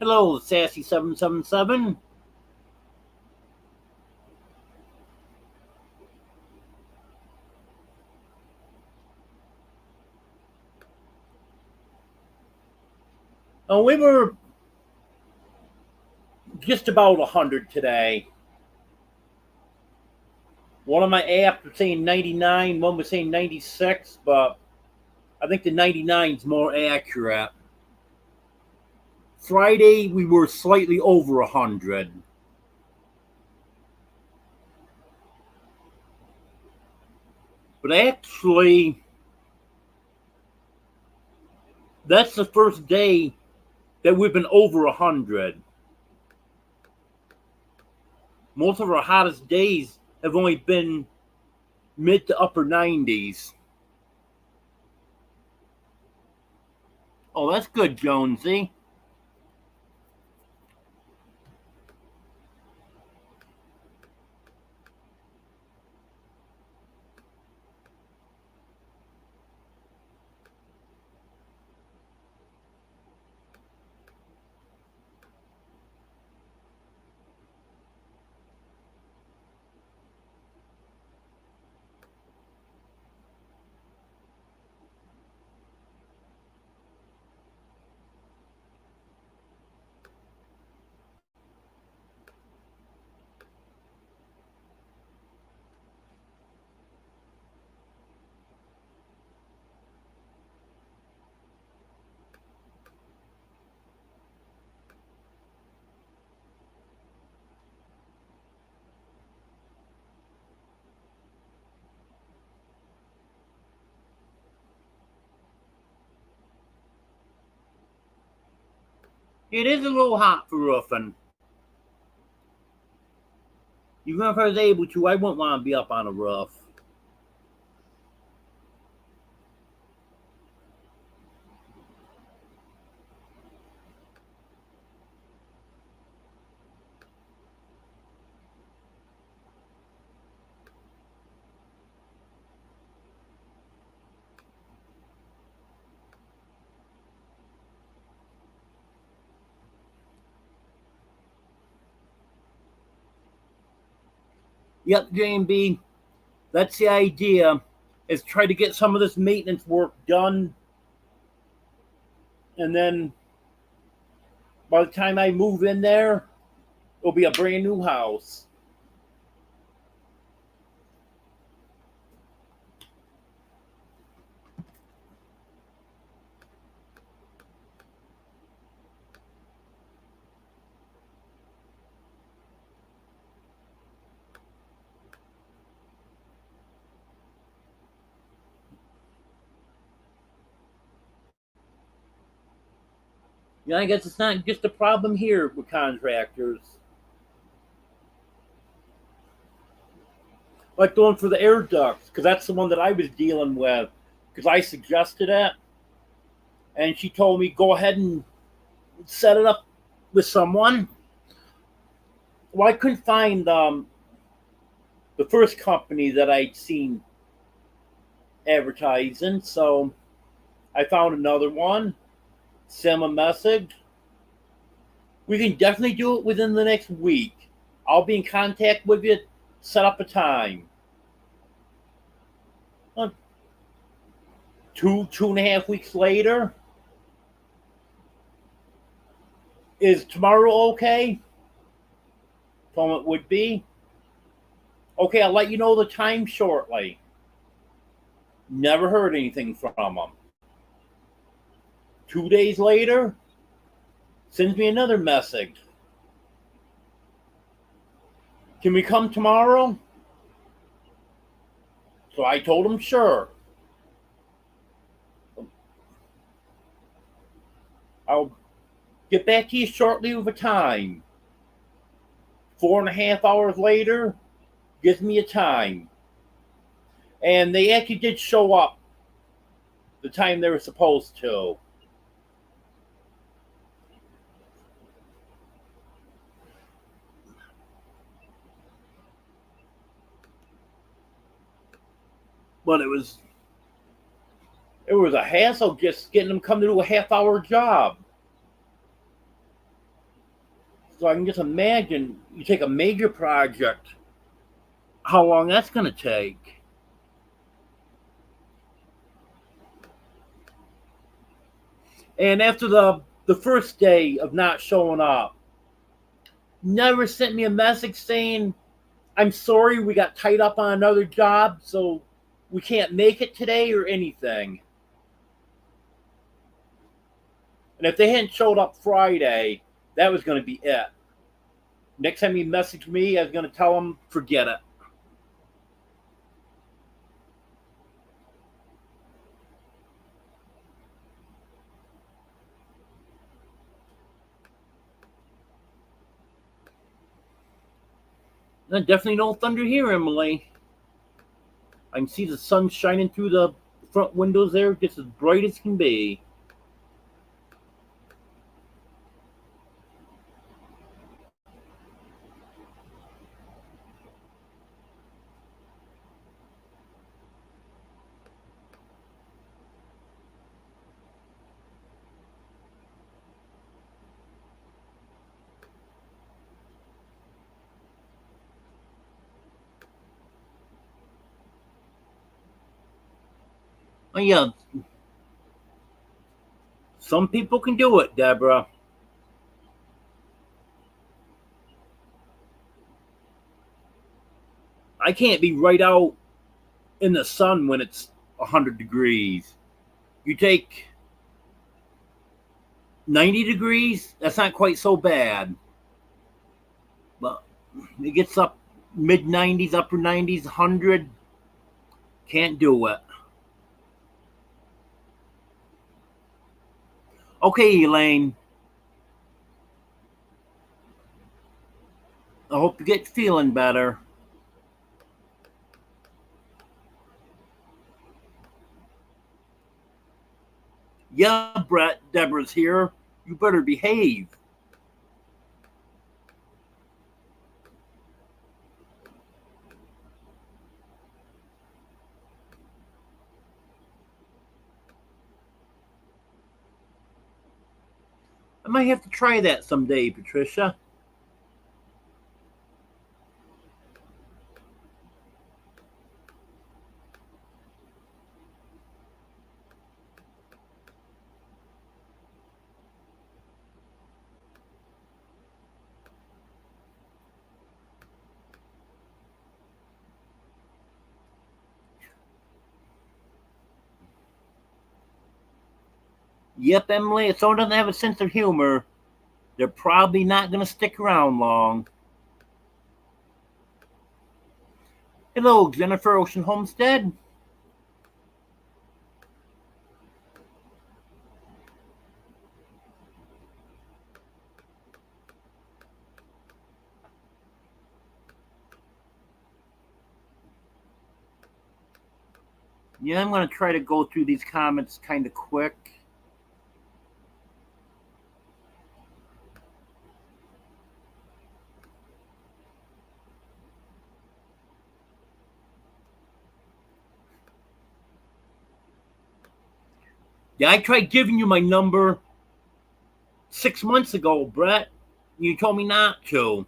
Hello, Sassy777. We were just about 100 today. One of my apps was saying 99, one was saying 96, but I think the 99 is more accurate. Friday, we were slightly over 100. But actually, That's the first day that we've been over 100. Most of our hottest days have only been mid to upper 90s. Oh, that's good, Jonesy. It is a little hot for roofing. Even if I was able to, I wouldn't want to be up on a roof. Yep, JB, that's the idea, is try to get some of this maintenance work done, and then by the time I move in there, it'll be a brand new house. Yeah, I guess it's not just a problem here with contractors. Like the one for the air ducts, because that's the one that I was dealing with, because I suggested it, and she told me go ahead and set it up with someone. Well, I couldn't find the first company that I'd seen advertising, so I found another one. Send them a message. We can definitely do it within the next week. I'll be in contact with you. Set up a time. Uh, 2.5 weeks later. Is tomorrow okay? Told him it would be. Okay, I'll let you know the time shortly. Never heard anything from him. 2 days later, sends me another message. Can we come tomorrow? So I told him sure. I'll get back to you shortly with a time. 4.5 hours later, gives me a time. And they actually did show up the time they were supposed to. But it was a hassle just getting them come to do a half-hour job. So I can just imagine you take a major project, how long that's going to take. And after the first day of not showing up, never sent me a message saying, I'm sorry, we got tied up on another job, so we can't make it today or anything. And if they hadn't showed up Friday, that was going to be it. Next time he messaged me, I was going to tell him, forget it. Definitely no thunder here, Emily. I can see the sun shining through the front windows there, just as bright as can be. Oh, yeah, some people can do it, Deborah. I can't be right out in the sun when it's 100 degrees. You take 90 degrees, that's not quite so bad. But it gets up mid 90s, upper 90s, 100, can't do it. Okay, Elaine. I hope you get feeling better. Yeah, Brett, Deborah's here. You better behave. I might have to try that someday, Patricia. Yep, Emily, if someone doesn't have a sense of humor, they're probably not going to stick around long. Hello, Jennifer Ocean Homestead. Yeah, I'm going to try to go through these comments kind of quick. Yeah, I tried giving you my number 6 months ago, Brett. You told me not to.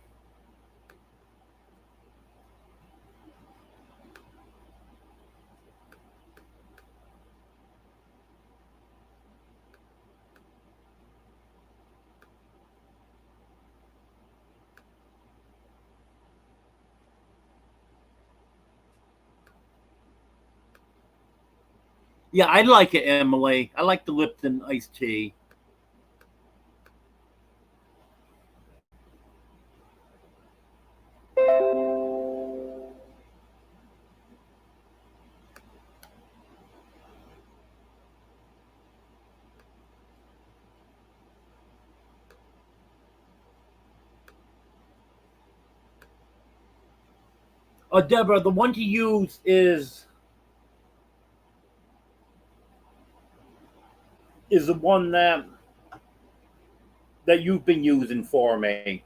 Yeah, I like it, Emily. I like the Lipton iced tea. Deborah, the one to use is the one that you've been using for me.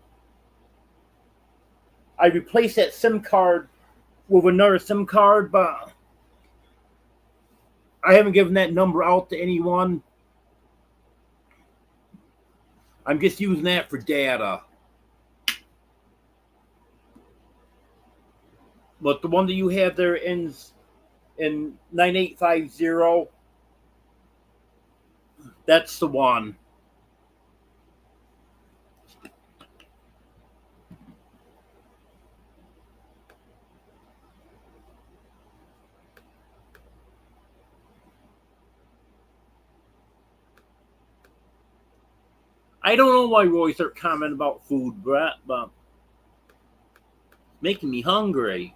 I replaced that SIM card with another SIM card, but I haven't given that number out to anyone. I'm just using that for data. But the one that you have there ends in 9850. That's the one. I don't know why Roy started commenting about food, Brett, but making me hungry.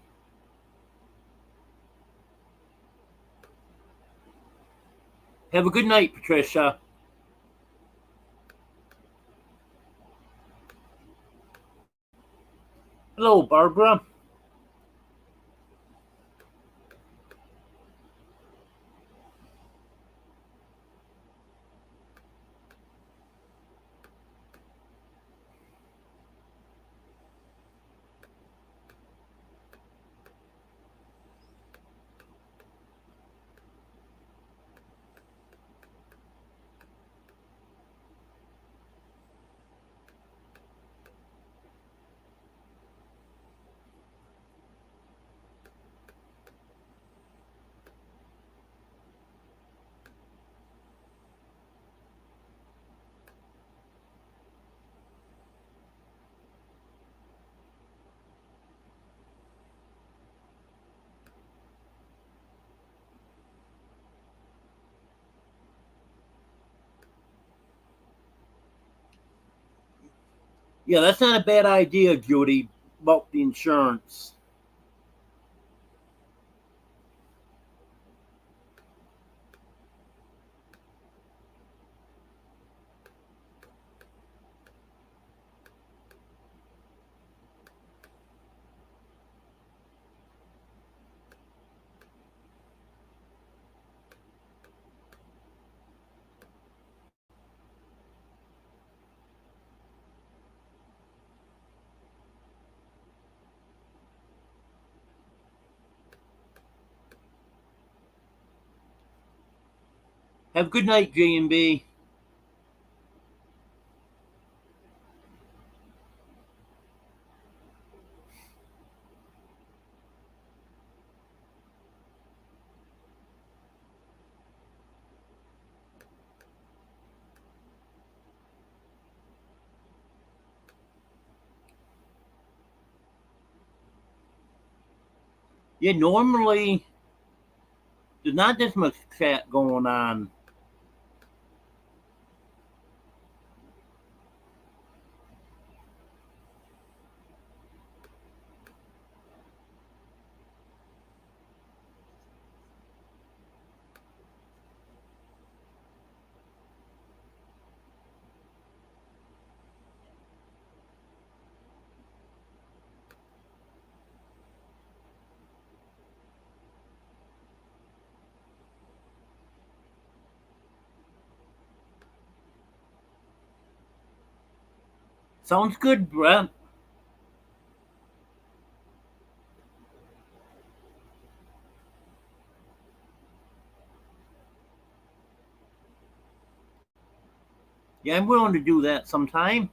Have a good night, Patricia. Hello, Barbara. Yeah, that's not a bad idea, Judy, about the insurance. Have a good night, J&B. Yeah, normally there's not this much chat going on. Sounds good, Brett. Yeah, I'm willing to do that sometime.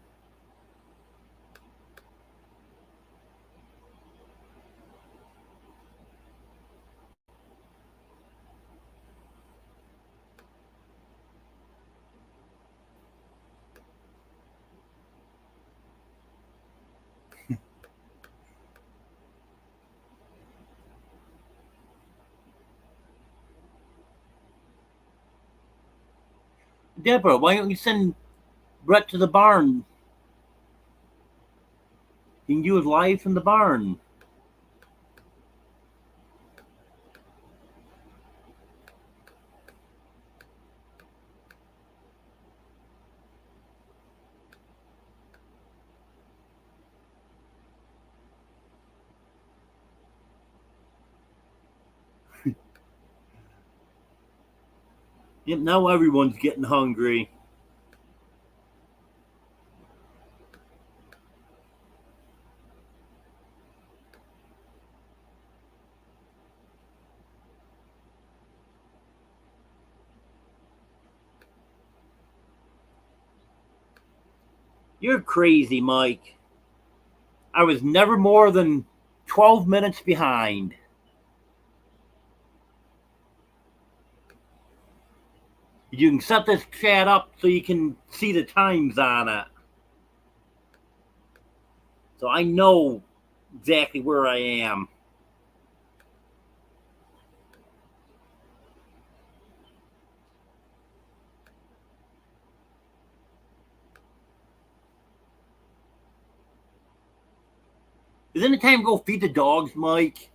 Deborah, why don't you send Brett to the barn? He can do his live from the barn. Yep, now everyone's getting hungry. You're crazy, Mike. I was never more than 12 minutes behind. You can set this chat up so you can see the times on it. So I know exactly where I am. Isn't it time to go feed the dogs, Mike?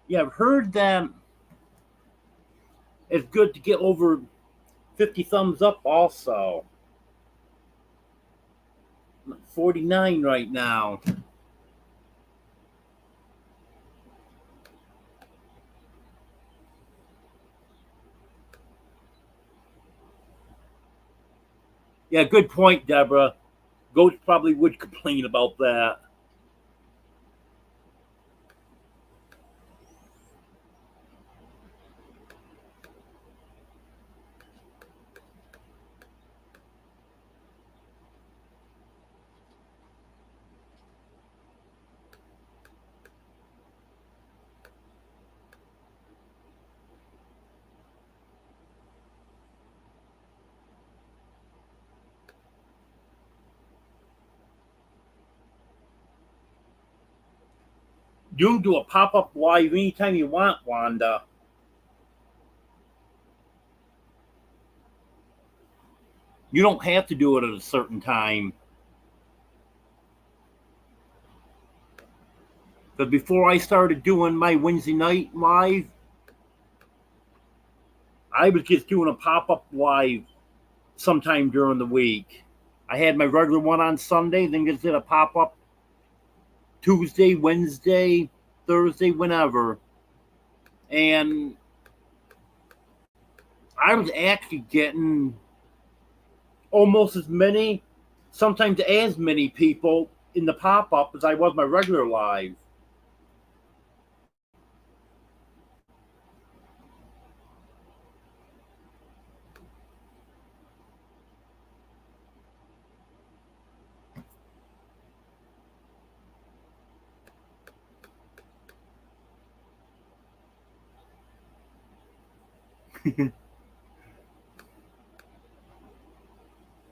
Yeah, I've heard that it's good to get over 50 thumbs up also. I'm at 49 right now. Yeah, good point, Deborah. Goats probably would complain about that. You can do a pop up live anytime you want, Wanda. You don't have to do it at a certain time. But before I started doing my Wednesday night live, I was just doing a pop up live sometime during the week. I had my regular one on Sunday, then just did a pop up Tuesday, Wednesday, Thursday, whenever. And I was actually getting almost as many, sometimes as many people in the pop up as I was my regular live.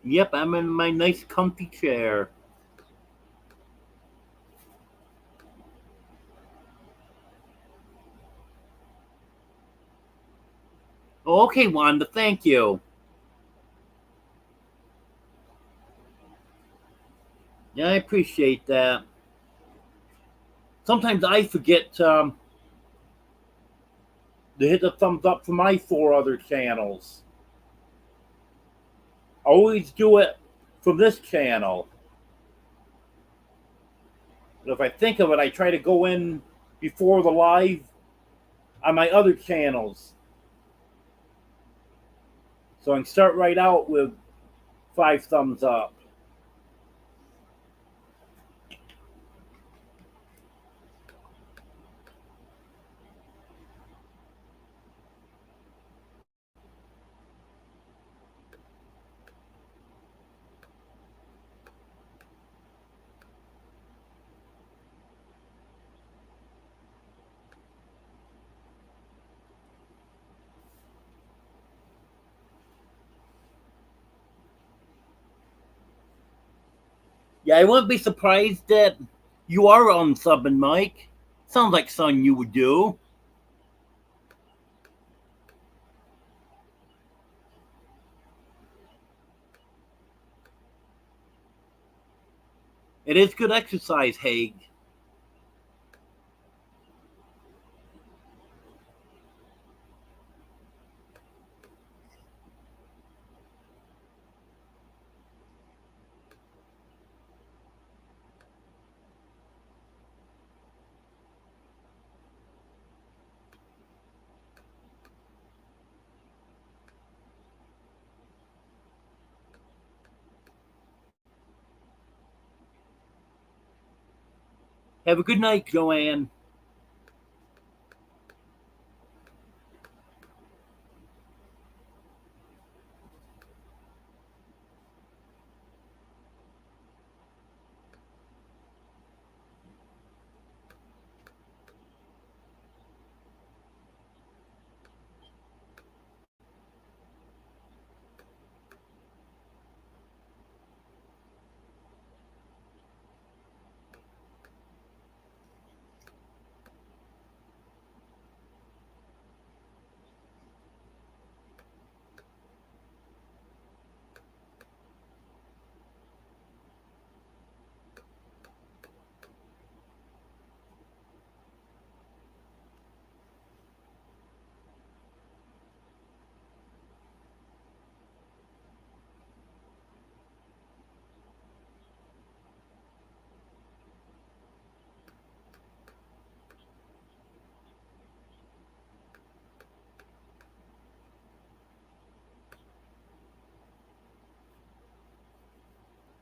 Yep, I'm in my nice comfy chair. Okay, Wanda, thank you. Yeah, I appreciate that. Sometimes I forget to hit the thumbs up for my four other channels. I always do it from this channel. But if I think of it, I try to go in before the live on my other channels. So I can start right out with 5 thumbs up. Yeah, I wouldn't be surprised that you are unsubbing, Mike. Sounds like something you would do. It is good exercise, Haig. Have a good night, Joanne.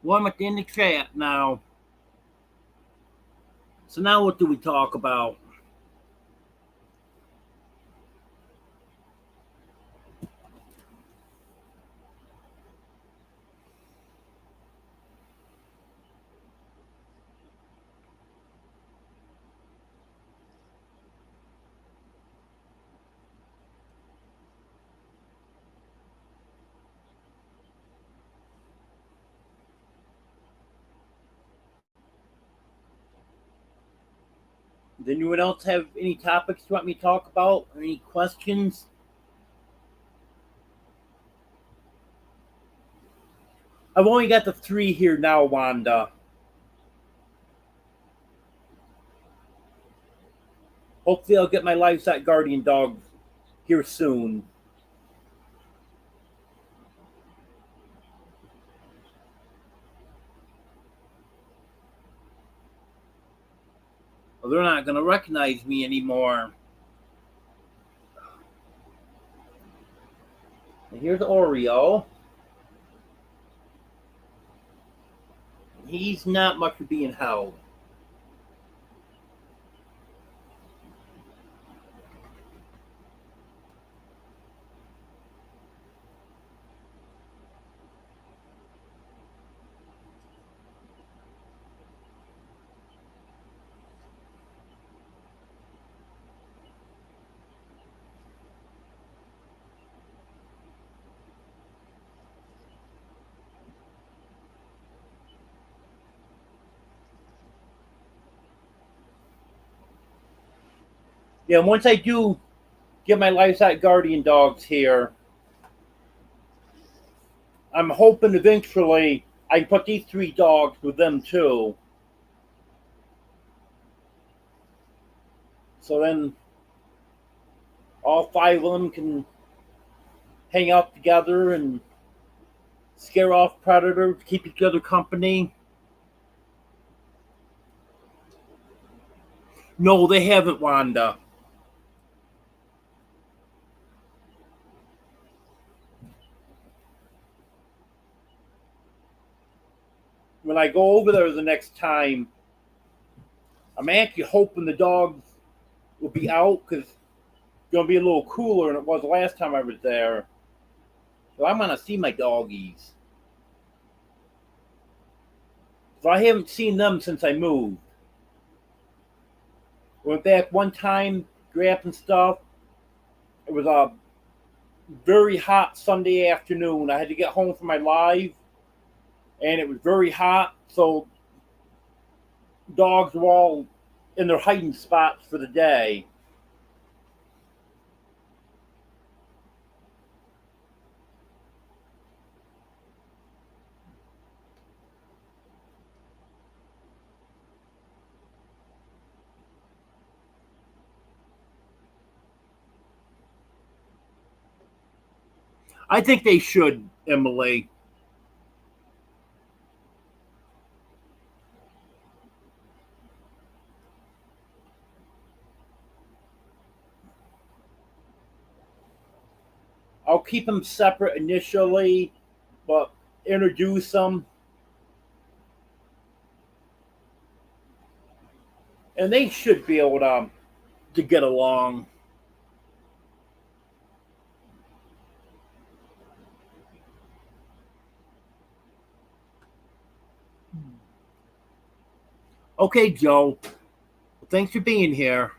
Well, I'm at the end of the chat now. So now what do we talk about? Does anyone else have any topics you want me to talk about or any questions? I've only got the three here now, Wanda. Hopefully, I'll get my livestock guardian dogs here soon. Well, they're not going to recognize me anymore. And here's Oreo. He's not much of being held. Yeah, once I do get my livestock guardian dogs here, I'm hoping eventually I can put these three dogs with them too. So then all five of them can hang out together and scare off predators, keep each other company. No, they haven't, Wanda. When I go over there the next time, I'm actually hoping the dogs will be out because it's going to be a little cooler than it was the last time I was there. So I'm going to see my doggies. So I haven't seen them since I moved. Went back one time, grabbing stuff. It was a very hot Sunday afternoon. I had to get home from my live, and it was very hot, so dogs were all in their hiding spots for the day. I think they should, Emily. I'll keep them separate initially, but introduce them, and they should be able to get along. Okay, Joe. Well, thanks for being here.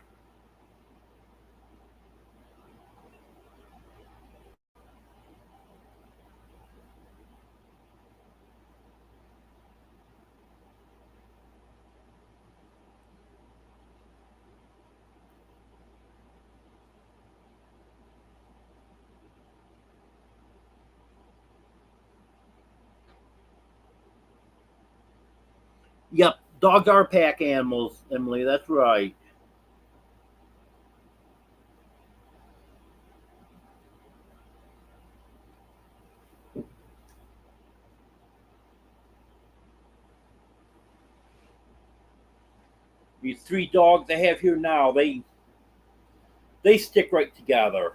Yep, dogs are pack animals, Emily. That's right. These three dogs I have here now, they stick right together.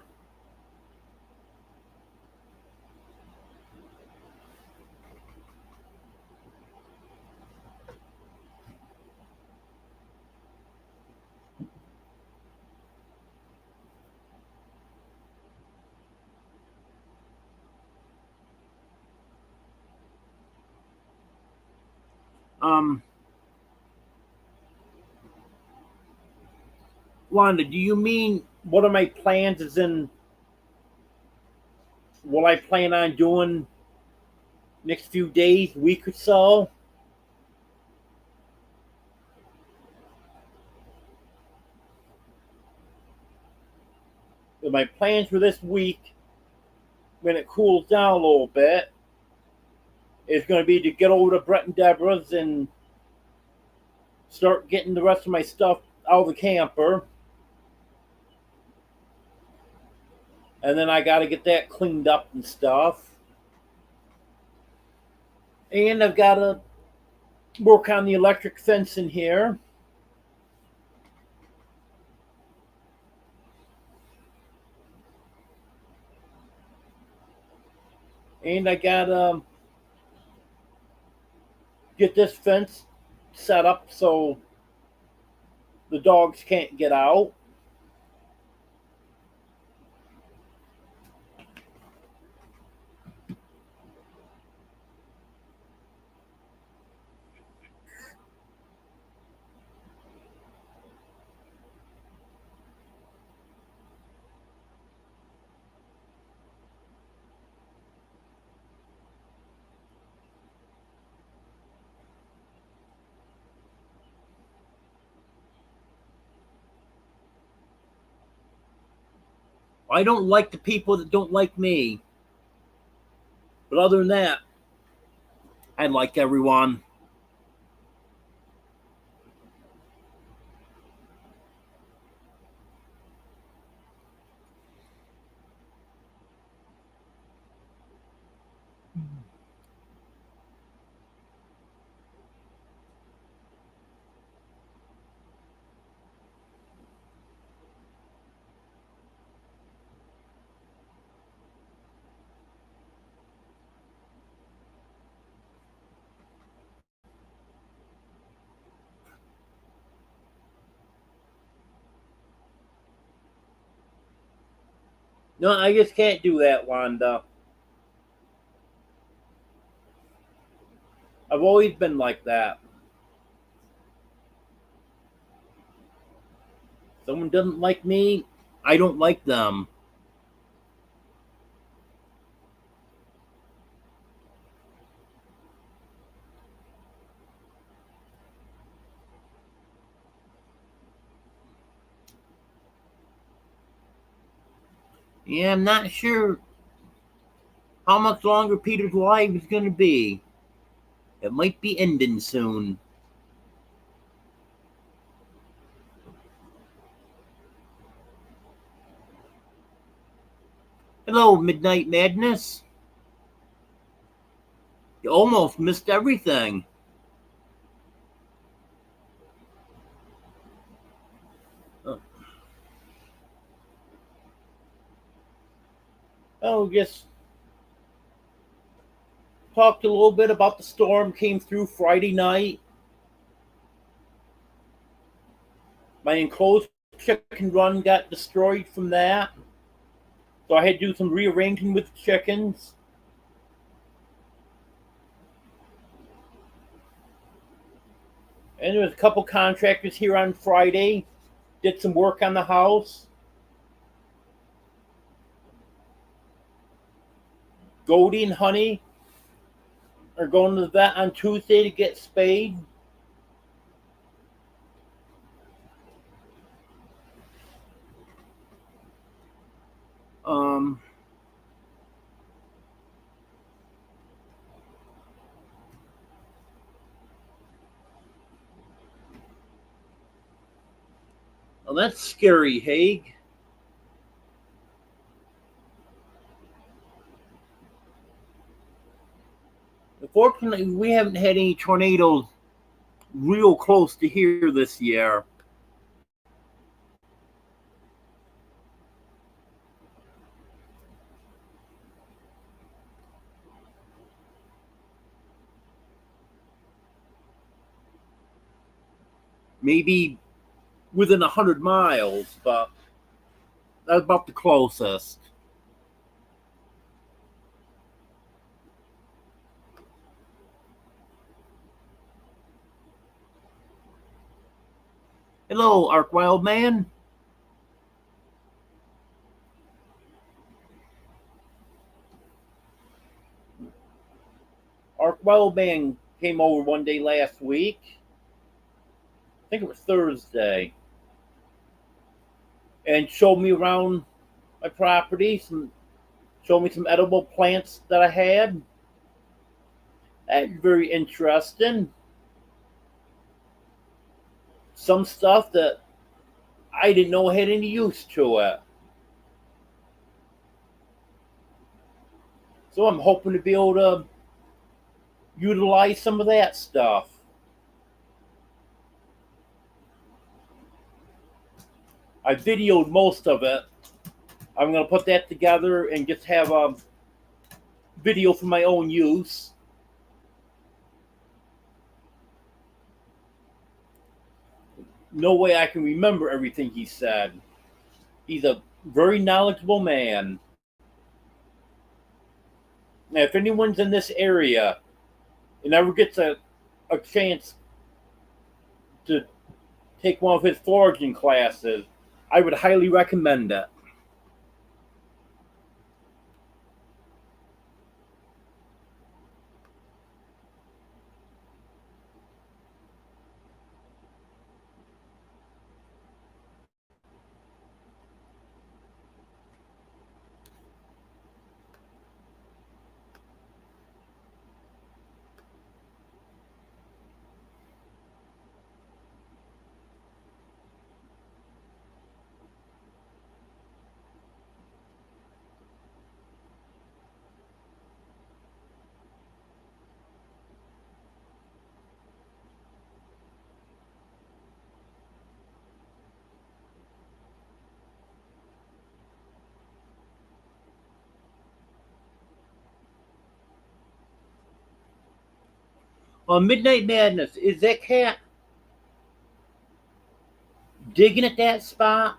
Um, Wanda, do you mean what are my plans? Is in what I plan on doing next few days, week or so? my plans for this week, when it cools down a little bit, is going to be to get over to Brett and Deborah's and start getting the rest of my stuff out of the camper. And then I got to get that cleaned up and stuff. And I've got to work on the electric fence in here. And I got to get this fence set up so the dogs can't get out. I don't like the people that don't like me. But other than that, I like everyone. No, I just can't do that, Wanda. I've always been like that. Someone doesn't like me, I don't like them. Yeah, I'm not sure how much longer Peter's life is going to be. It might be ending soon. Hello, Midnight Madness. You almost missed everything. Oh, just talked a little bit about the storm came through Friday night. My enclosed chicken run got destroyed from that. So I had to do some rearranging with the chickens. And there was a couple contractors here on Friday. Did some work on the house. Goldie and Honey are going to the vet on Tuesday to get spayed. Well, that's scary, Haig. Unfortunately, we haven't had any tornadoes real close to here this year. Maybe within 100 miles, but that's about the closest. Hello, Ark Wildman. Ark Wildman came over one day last week. I think it was Thursday. And showed me around my property, showed me some edible plants that I had. That's very interesting. Some stuff that I didn't know had any use to it. So I'm hoping to be able to utilize some of that stuff. I videoed most of it. I'm going to put that together and just have a video for my own use. No way I can remember everything he said. He's a very knowledgeable man. Now, if anyone's in this area and ever gets a chance to take one of his foraging classes, I would highly recommend it. Midnight Madness, is that cat digging at that spot?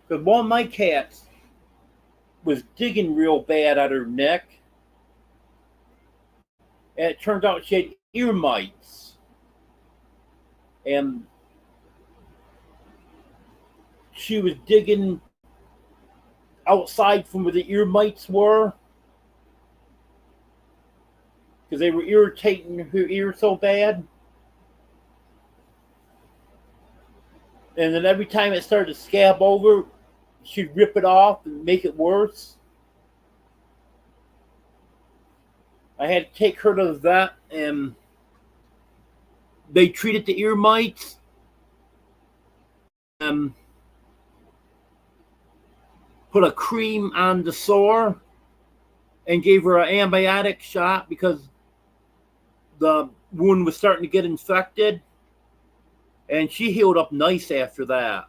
Because one of my cats was digging real bad at her neck, and it turned out she had ear mites. And she was digging outside from where the ear mites were because they were irritating her ear so bad. And then every time it started to scab over, she'd rip it off and make it worse. I had to take her to the vet, and they treated the ear mites. Put a cream on the sore and gave her an antibiotic shot because the wound was starting to get infected. And she healed up nice after that.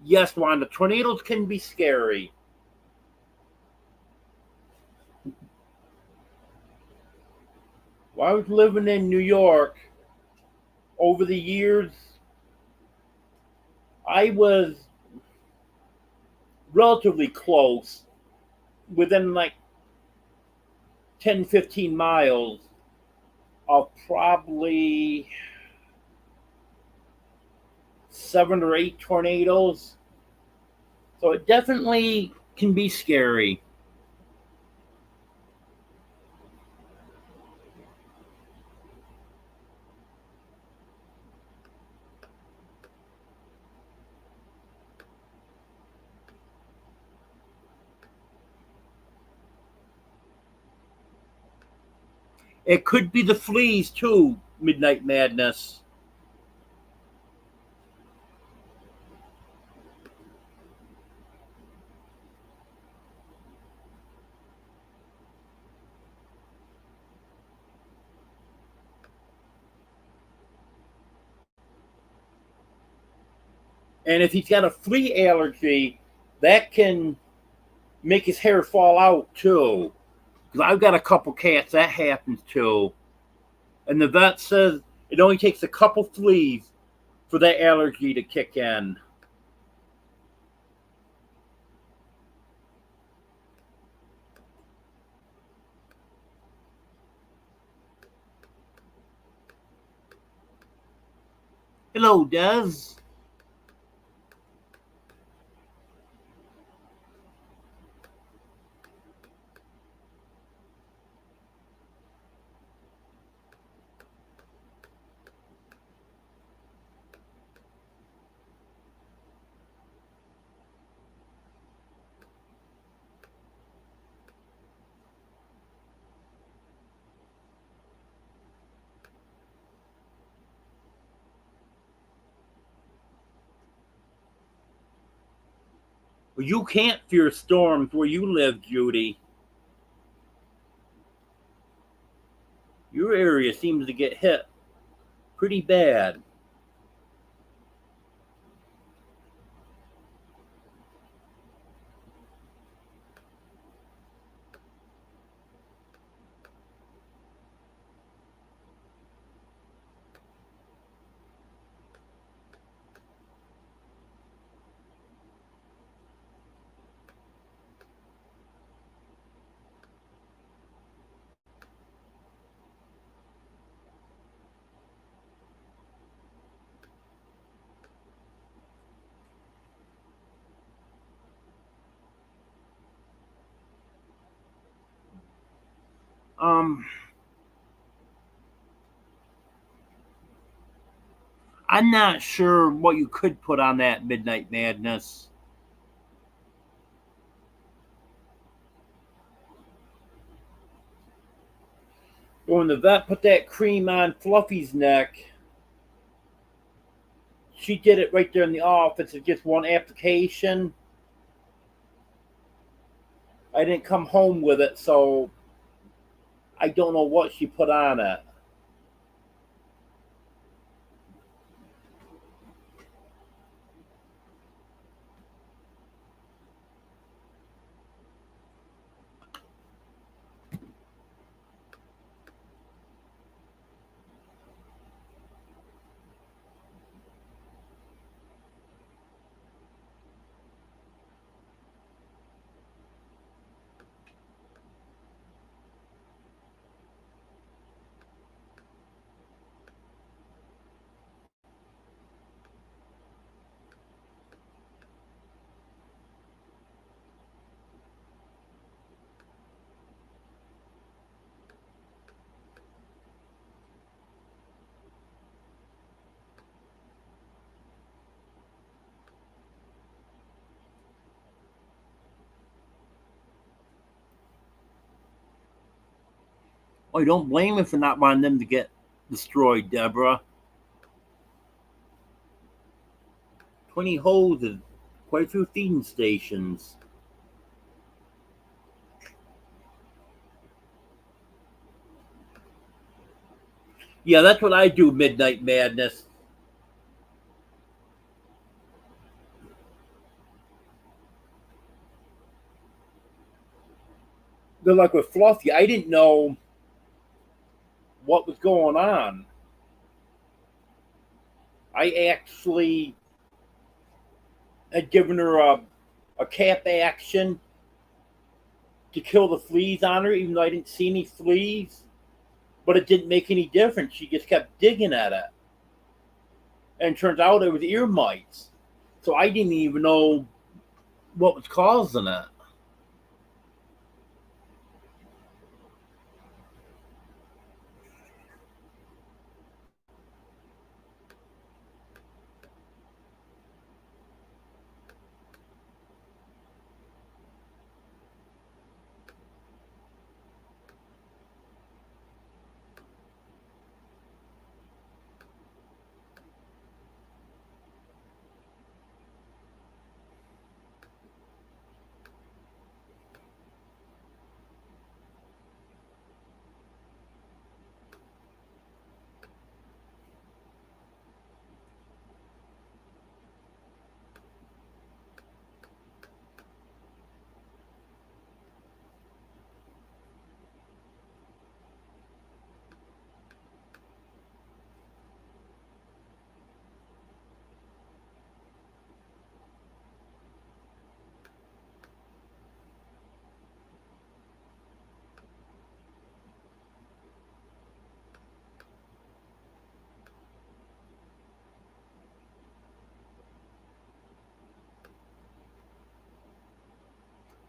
Yes, Wanda, tornadoes can be scary. While I was living in New York, over the years, I was relatively close, within like 10, 15 miles of probably 7 or 8 tornadoes. So it definitely can be scary. It could be the fleas too, Midnight Madness. And if he's got a flea allergy, that can make his hair fall out too. Because I've got a couple cats that happens to. And the vet says it only takes a couple fleas for that allergy to kick in. Hello, Des. You can't fear storms where you live, Judy. Your area seems to get hit pretty bad. Um, I'm not sure what you could put on that Midnight Madness. When the vet put that cream on Fluffy's neck, she did it right there in the office. It's just one application. I didn't come home with it, so I don't know what she put on it. Oh, you don't blame me for not wanting them to get destroyed, Deborah. 20 hoses, quite a few feeding stations. Yeah, that's what I do, Midnight Madness. They're like with Fluffy, I didn't know what was going on. I actually had given her a cap action to kill the fleas on her, even though I didn't see any fleas. But it didn't make any difference. She just kept digging at it. And it turns out it was ear mites. So I didn't even know what was causing it.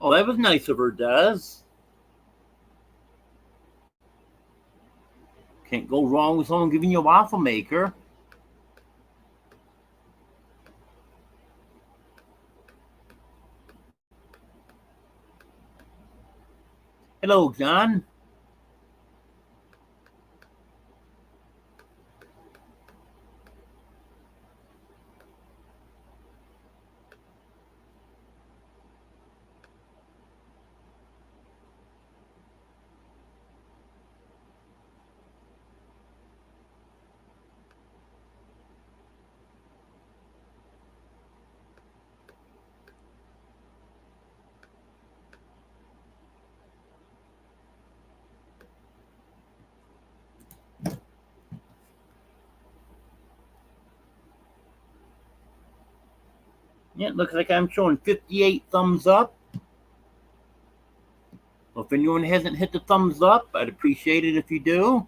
Oh, that was nice of her, Des. Can't go wrong with someone giving you a waffle maker. Hello, John. Yeah, it looks like I'm showing 58 thumbs up. Well, if anyone hasn't hit the thumbs up, I'd appreciate it if you do.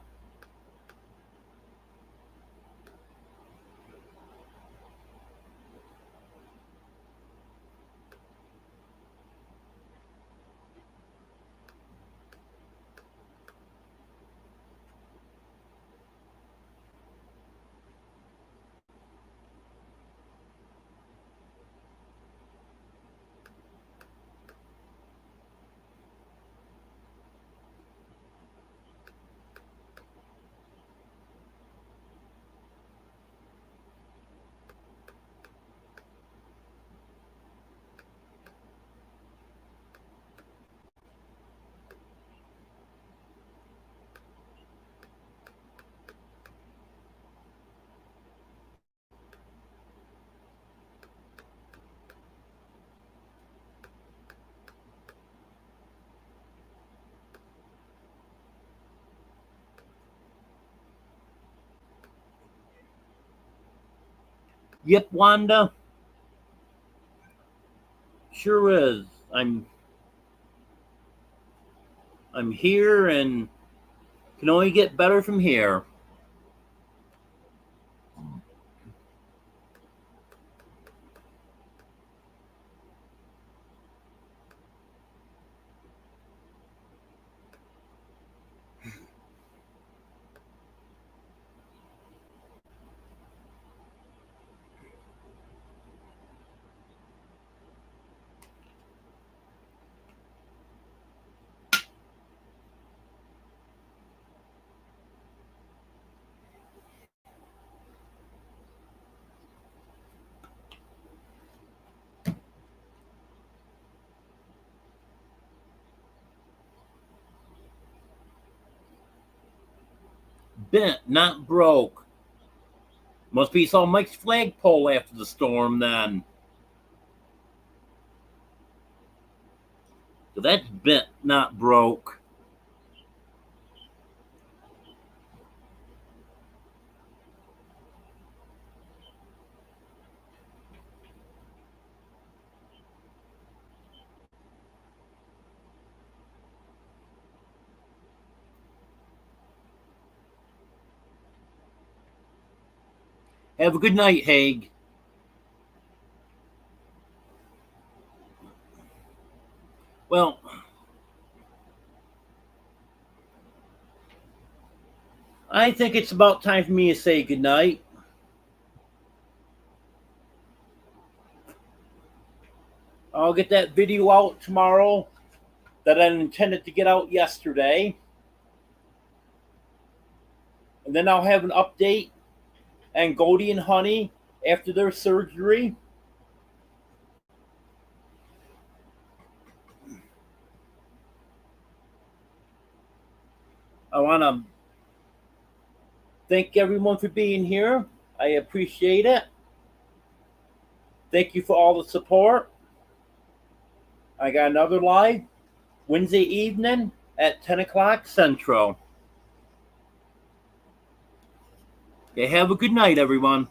Yep, Wanda. Sure is. I'm here and can only get better from here. Bent, not broke. Must be saw Mike's flagpole after the storm then. So that's bent, not broke. Have a good night, Haig. Well, I think it's about time for me to say goodnight. I'll get that video out tomorrow that I intended to get out yesterday. And then I'll have an update on Goldie and Honey after their surgery. I want to thank everyone for being here. I appreciate it. Thank you for all the support. I got another live Wednesday evening at 10 o'clock Central. Okay, have a good night, everyone.